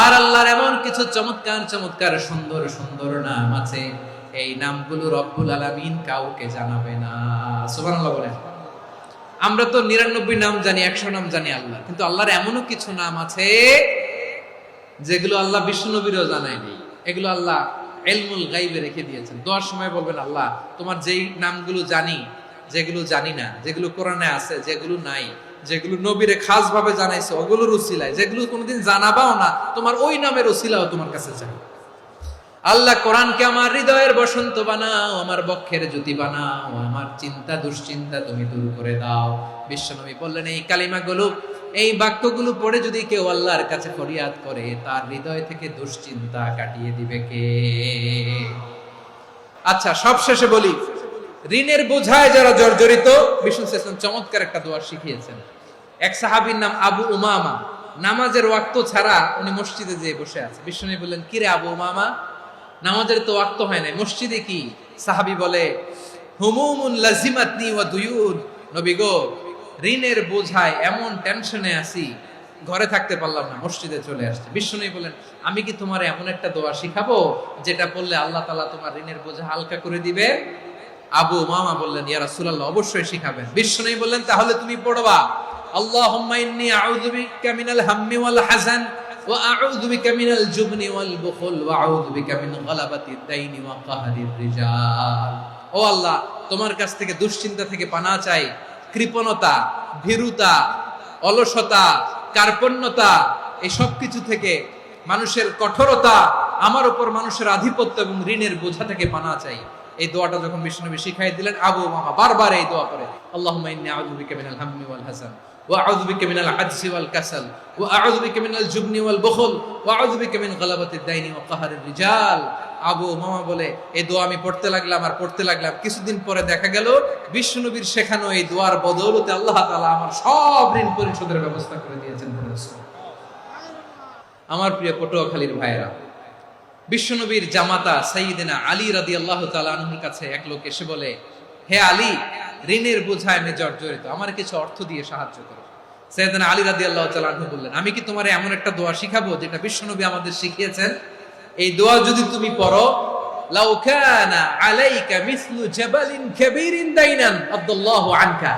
আর আল্লাহর এমন কিছু চমৎকার চমৎকার সুন্দর সুন্দর নাম আছে, এই নামগুলো রব্বুল আলামিন কাউকে জানাবে না। সুবহানাল্লাহ বলেন। আমরা তো 99 নাম জানি, 100 নাম জানি আল্লাহ, কিন্তু আল্লাহর এমনও কিছু নাম আছে যেগুলো আল্লাহ বিশ্বনবীরও জানায়নি। এগুলো আল্লাহ ইলমুল গায়বে রেখে দিয়েছেন। দোয়ার সময় বলবেন আল্লাহ তোমার যেই নামগুলো জানি, যেগুলো জানি না, যেগুলো কোরআনে আছে, যেগুলো নাই, যেগুলো নবীরে খাস ভাবে জানাইছে ওগুলোর উসিলায়, যেগুলো কোনোদিন জানাবাও না তোমার ওই নামের উসিলাও তোমার কাছে চাই। আল্লাহ কোরআনকে আমার হৃদয়ের বসন্ত বানাও, আমার বক্ষের জ্যোতি বানাও, আমার চিন্তা দুশ্চিন্তা তুমি দূর করে দাও। বিশ্বনবী বললেন এই কালিমাগুলো, এই বাক্যগুলো পড়ে যদি কেউ আল্লাহর কাছে ফরিয়াদ করে তার হৃদয় থেকে দুশ্চিন্তা কাটিয়ে দিবে কে? আচ্ছা, সবশেষে বলি, ঋণের বোঝায় যারা জর্জরিত, বিষ্ণু ইসলাম চমৎকার একটা দোয়া শিখিয়েছেন। এক সাহাবীর নাম আবু উমামা, নামাজের ওয়াক্ত ছাড়া উনি মসজিদে যেয়ে বসে আছে। বিষ্ণু বললেন, কিরে আবু উমামা, নামাজের তো ওয়াক্ত হয় নাই, মসজিদে কি? সাহাবী বলে, হুমুমুন লাজিমাতনি ওয়া দুয়ুন, নবী গো, ঋণের বোঝায় এমন টেনশনে আছি, ঘরে থাকতে পারলাম না, মসজিদে চলে আসছে। বিষ্ণু বলেন, আমি কি তোমার এমন একটা দোয়া শিখাবো যেটা পড়লে আল্লাহ তাআলা তোমার ঋণের বোঝা হালকা করে দিবে? আবু উমামা বললেন, ইয়া রাসূলুল্লাহ, অবশ্যই শিখাবেন। বিষ্ণু বললেন, তাহলে তুমি পড়বা, আল্লাহুম্মা ইন্নী আউযু বিকা মিনাল হাম্মি ওয়াল হাযান ওয়া আউযু বিকা মিনাল জুবনি ওয়াল বুখল ওয়া আউযু বিকা মিন গালাবাতিদ দাইনি ওয়া কাহরির রিজাল। ও আল্লাহ, তোমার কাছ থেকে দুশ্চিন্তা থেকে পানাহ চাই, কৃপণতা, ভীরুতা, অলসতা, কার্পণ্যতা, এই সব কিছু থেকে, মানুষের কঠোরতা, আমার উপর মানুষের আধিপত্য এবং ঋণের বোঝা থেকে পানাহ চাই। এই দোয়াটা যখন বিষ্ণুনবী শিখাই দিলেন, আবু উমামা বারবার এই দোয়া করে, আল্লাহুম্মা ইন্নী আউযু বিকা মিনাল হাম্মি ওয়াল হাযান ওয়া আউযু বিকা মিনাল আজজি ওয়াল কাসাল ওয়া আউযু বিকা মিনাল জুবনি ওয়াল বুখল ওয়া আউযু বিকা মিন গালাবাতিদ দাইনি ওয়া কাহরির রিজাল। আবু উমামা বলে, এই দোয়া আমি পড়তে লাগলাম। কিছুদিন পরে দেখা গেল বিষ্ণুনবীর শেখানো এই দোয়ার বদৌলতে আল্লাহ তাআলা আমার সব ঋণ পরিশোধের ব্যবস্থা করে দিয়েছেন। আমার প্রিয় পটুয়াখালীর ভাইরা, বিশ্বনবীর জামাতা সাইয়্যিদিনা আলী রাদিয়াল্লাহু তাআলা আনহুর কাছে এক লোক এসে বলে, হে আলী, ঋণের বোঝায় আমি জর্জরিত, আমার কিছু অর্থ দিয়ে সাহায্য করো। সাইয়্যিদিনা আলী রাদিয়াল্লাহু তাআলা আনহু বললেন, আমি কি তোমারে এমন একটা দোয়া শিখাবো যেটা বিশ্বনবী আমাদের শিখিয়েছেন? এই দোয়া যদি তুমি পড়ো, লাউ কানা আলাইকা মিসলু জাবালিন কাবীরিন দাইনান আদাল্লাহু আনকা,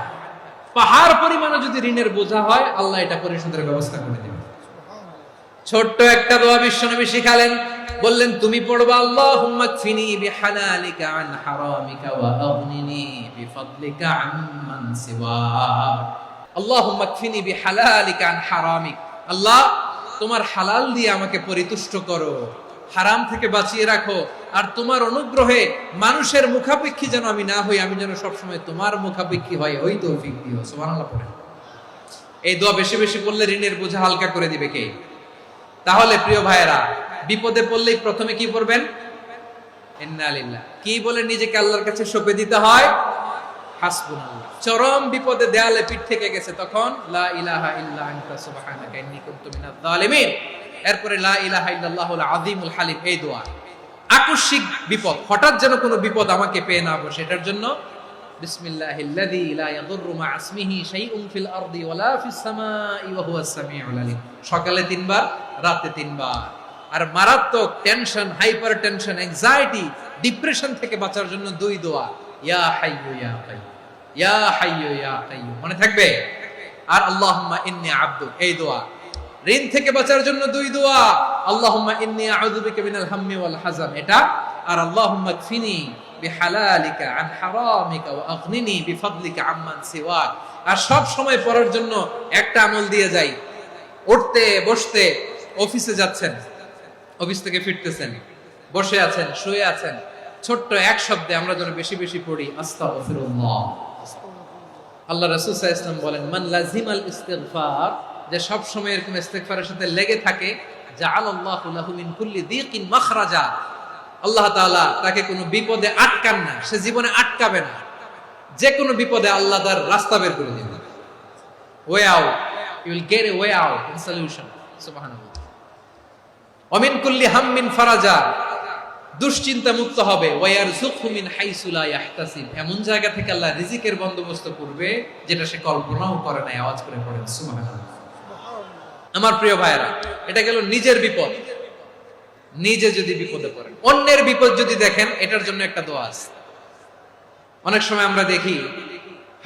পাহাড় পরিমাণে যদি ঋণের বোঝা হয়, আল্লাহ এটা পরিশোধের ব্যবস্থা করে দিবেন। ছোট্ট একটা দোয়া বিশ্বনবী শিখালেন, বললেন তুমি পড়বা, আল্লাহুম্মা কফিনি বিহালালিকা আন হারামিকা ওয়া আগনিনি বিফাদলিকা আম্মান সিওয়াক। আল্লাহুম্মা কফিনি বিহালালিকা আন হারামিক, আল্লাহ তোমার হালাল দিয়ে আমাকে পরিতুষ্ট করো, হারাম থেকে বাঁচিয়ে রাখো, আর তোমার অনুগ্রহে মানুষের মুখাপেক্ষী যেন আমি না হই, আমি যেন সবসময় তোমার মুখাপেক্ষী হই, ওই তৌফিক দিও। সুবহানাল্লাহ পড়েন। এই দোয়া বেশি বেশি পড়লে ঋণের বোঝা হালকা করে দিবে কে? তাহলে প্রিয় ভাইয়েরা, বিপদে পড়লেই প্রথমে কি পড়বেন? ইন্না লিল্লাহ। কি বলে নিজেকে আল্লাহর কাছে সঁপে দিতে হয়? হাসবুনাল্লাহ। চরম বিপদে দেয়ালে পিঠ থেকে গেছে, তখন লা ইলাহা ইল্লা আনতা সুবহানাকা ইন্নী কুনতু মিনাজ জালিমিন। এরপরে লা ইলাহা ইল্লাল্লাহুল আযীমুল হালিম, এই দোয়া। আকস্মিক বিপদ, হঠাৎ যেন কোনো বিপদ আমাকে পেয়ে না বসে, এটার জন্য বিসমিল্লাহিল্লাযী লা ইয়াদুররু মা ইসমিহি শাইউন ফিল আরদি ওয়ালা ফিস সামাই ওয়া হুয়াস সামিউল আলীম। সকালে 3 বার, রাতে 3 বার। আর মারাত্মক tension, hyper tension, anxiety, depression থেকে বাঁচার জন্য 2 দোয়া, ইয়া হাইয়্যু ইয়া কাইয়্যুম, ইয়া হাইয়্যু ইয়া কাইয়্যুম, মনে থাকবে? আর আল্লাহুম্মা ইন্নী আবদুক, এই দোয়া। ঋণ থেকে বাঁচার জন্য 2 দোয়া, আল্লাহুম্মা ইন্নী আউযু বিকা মিনাল হাম্মি ওয়াল হাযান, এটা। আর আল্লাহুম্মা কফিনি বিহালালিকা আন হারামিকা ওয়া আগনিনি বিফাদলিকা আম্মান সিওয়াক। আর সব সময় পড়ার জন্য একটা আমল দিয়ে যাই, উঠতে বসতে, অফিসে যাচ্ছেন, অফিস থেকে ফিরতেছেন, বসে আছেন, শুয়ে আছেন, ছোট্ট এক শব্দে আমরা যেন বেশি বেশি পড়ি, আস্তাগফিরুল্লাহ। আল্লাহ রাসূল সাল্লাল্লাহু আলাইহি ওয়াসাল্লাম বলেন, মান লাজিমাল ইস্তিগফার, যে সব সময় এরকম ইস্তিগফারের সাথে লেগে থাকে, জাআলাল্লাহু লাহু মিন কুল্লি যিকিন মাখরাজা, আল্লাহ তাআলা তাকে কোনো বিপদে আটকান না, সে জীবনে আটকাবে না, যে কোনো বিপদে আল্লাহ তার রাস্তা বের করে দিবেন। Way out, you will get a way out in solution. সুবহানাল্লাহ। ওয়া মিন কুল্লি হাম্মিন ফারাজা, দুশ্চিন্তা মুক্ত হবে। ওয়া ইয়ারযুকহু মিন হাইসু লা ইয়াহতাসিব, এমন জায়গা থেকে আল্লাহ রিজিকের বন্দোবস্ত করবে যেটা সে কল্পনাও করে না। আওয়াজ করে পড়েন সুবহানাল্লাহ। আমার প্রিয় ভাইরা, এটা গেল নিজের বিপদ। নিজে যদি বিপদে পড়েন, অন্যের বিপদ যদি দেখেন, এটার জন্য একটা দোয়া আছে। অনেক সময় আমরা দেখি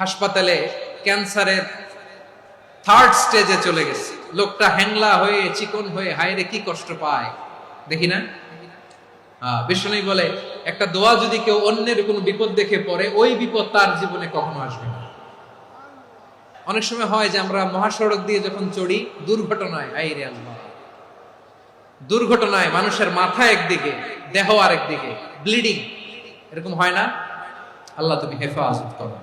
হাসপাতালে ক্যান্সারের 3rd স্টেজে চলে গেছে, লোকটা হ্যাংলা হয়ে, চিকন হয়ে, হায়রে কি কষ্ট পায়, দেখি না? বিষ্ণু বলে, একটা দোয়া যদি কেউ অন্যের কোনো বিপদ দেখে পড়ে, ওই বিপদ তার জীবনে কখনো আসবে না। অনেক সময় হয় যে আমরা মহাসড়ক দিয়ে যখন চড়ি, দুর্ঘটনায়, আই রে আল্লাহ, দুর্ঘটনায় মানুষের মাথা একদিকে, দেহ আরেকদিকে, ব্লিডিং, এরকম হয় না? আল্লাহ তুমি হেফাজত করো।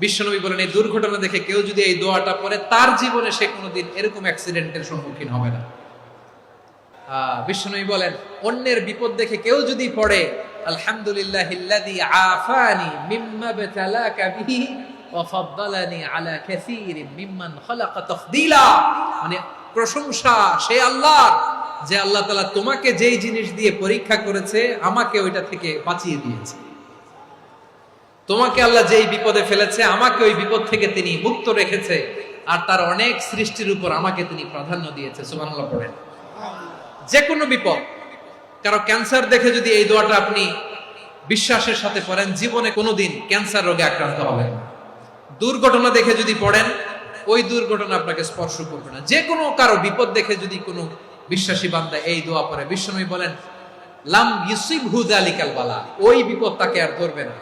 বিশ্বনবী বলেন এই দুর্ঘটনা দেখে কেউ যদি এই দোয়াটা পড়ে, তার জীবনে সে কোনোদিন এরকম অ্যাক্সিডেন্টের সম্মুখীন হবে না। বিশ্বনবী বলেন অন্যের বিপদ দেখে কেউ যদি পড়ে, আলহামদুলিল্লাহিল্লাযী আফানি মিম্মা বতালাকা বিহি ওয়া ফাদ্দালানি আলা কাসীরিন মিম্মান খালাকা তাফদীলা, মানে প্রশংসা সে আল্লাহর, যে আল্লাহ তাআলা তোমাকে যেই জিনিস দিয়ে পরীক্ষা করেছে, আমাকে ওইটা থেকে বাঁচিয়ে দিয়েছে। তোমাকে আল্লাহ যেই বিপদে ফেলেছে, আমাকে ওই বিপদ থেকে তিনি মুক্ত রেখেছে, আর তার অনেক সৃষ্টির উপর আমাকে তিনি প্রাধান্য দিয়েছে। সুবহানাল্লাহ পড়েন। যে কোনো বিপদ, কারো ক্যান্সার দেখে যদি এই দোয়াটা আপনি বিশ্বাসের সাথে পড়েন, জীবনে কোনোদিন ক্যান্সার রোগে আক্রান্ত হবেন না। দুর্ঘটনা দেখে যদি পড়েন, ওই দুর্ঘটনা আপনাকে স্পর্শ করবে না। যে কোনো কারো বিপদ দেখে যদি কোনো বিশ্বাসী বান্দা এই দোয়া পড়ে, বিশ্বনবী বলেন লাম ইউসিবহু যালিকাল বালা, ওই বিপদ তাকে আর ধরবে না।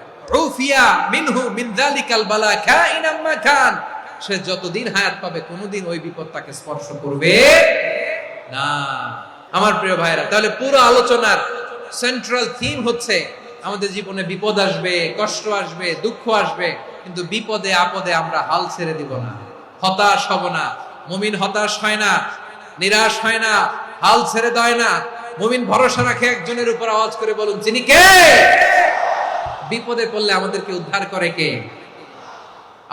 উফিয়া মিনহু মিন যালিকাল বালা কাইনাম মা কান, সে যতদিন হায়াত পাবে কোনোদিন ওই বিপদ তাকে স্পর্শ করবে না। আমার প্রিয় ভাইরা, তাহলে পুরো আলোচনার সেন্ট্রাল থিম হচ্ছে আমাদের জীবনে বিপদ আসবে, কষ্ট আসবে, দুঃখ আসবে, কিন্তু বিপদে আপদে আমরা হাল ছেড়ে দিব না, হতাশ হব না। মুমিন হতাশ হয় না, নিরাশ হয় না, হাল ছেড়ে দেয় না। মুমিন ভরসা রাখে একজনের উপর। আওয়াজ করে বলুন, যিনি কে? বিপদে পড়লে আমাদেরকে উদ্ধার করে কে?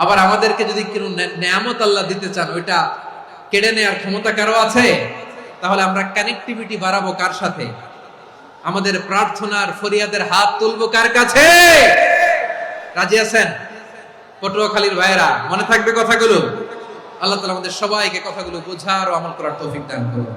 আবার আমাদেরকে যদি কোনো নেয়ামত আল্লাহ দিতে চান, ওইটা কেড়ে নেওয়ার ক্ষমতা কারো আছে? তাহলে আমরা কানেক্টিভিটি বাড়াবো কার সাথে? আমাদের প্রার্থনার ফরিয়াদের হাত তুলবো কার কাছে? রাজি আছেন? পটুয়াখালীর ভাইয়েরা, মনে থাকবে কথাগুলো? আল্লাহ তাআলা আমাদের সবাইকে কথাগুলো বোঝার ও আমল করার তৌফিক দান করুন।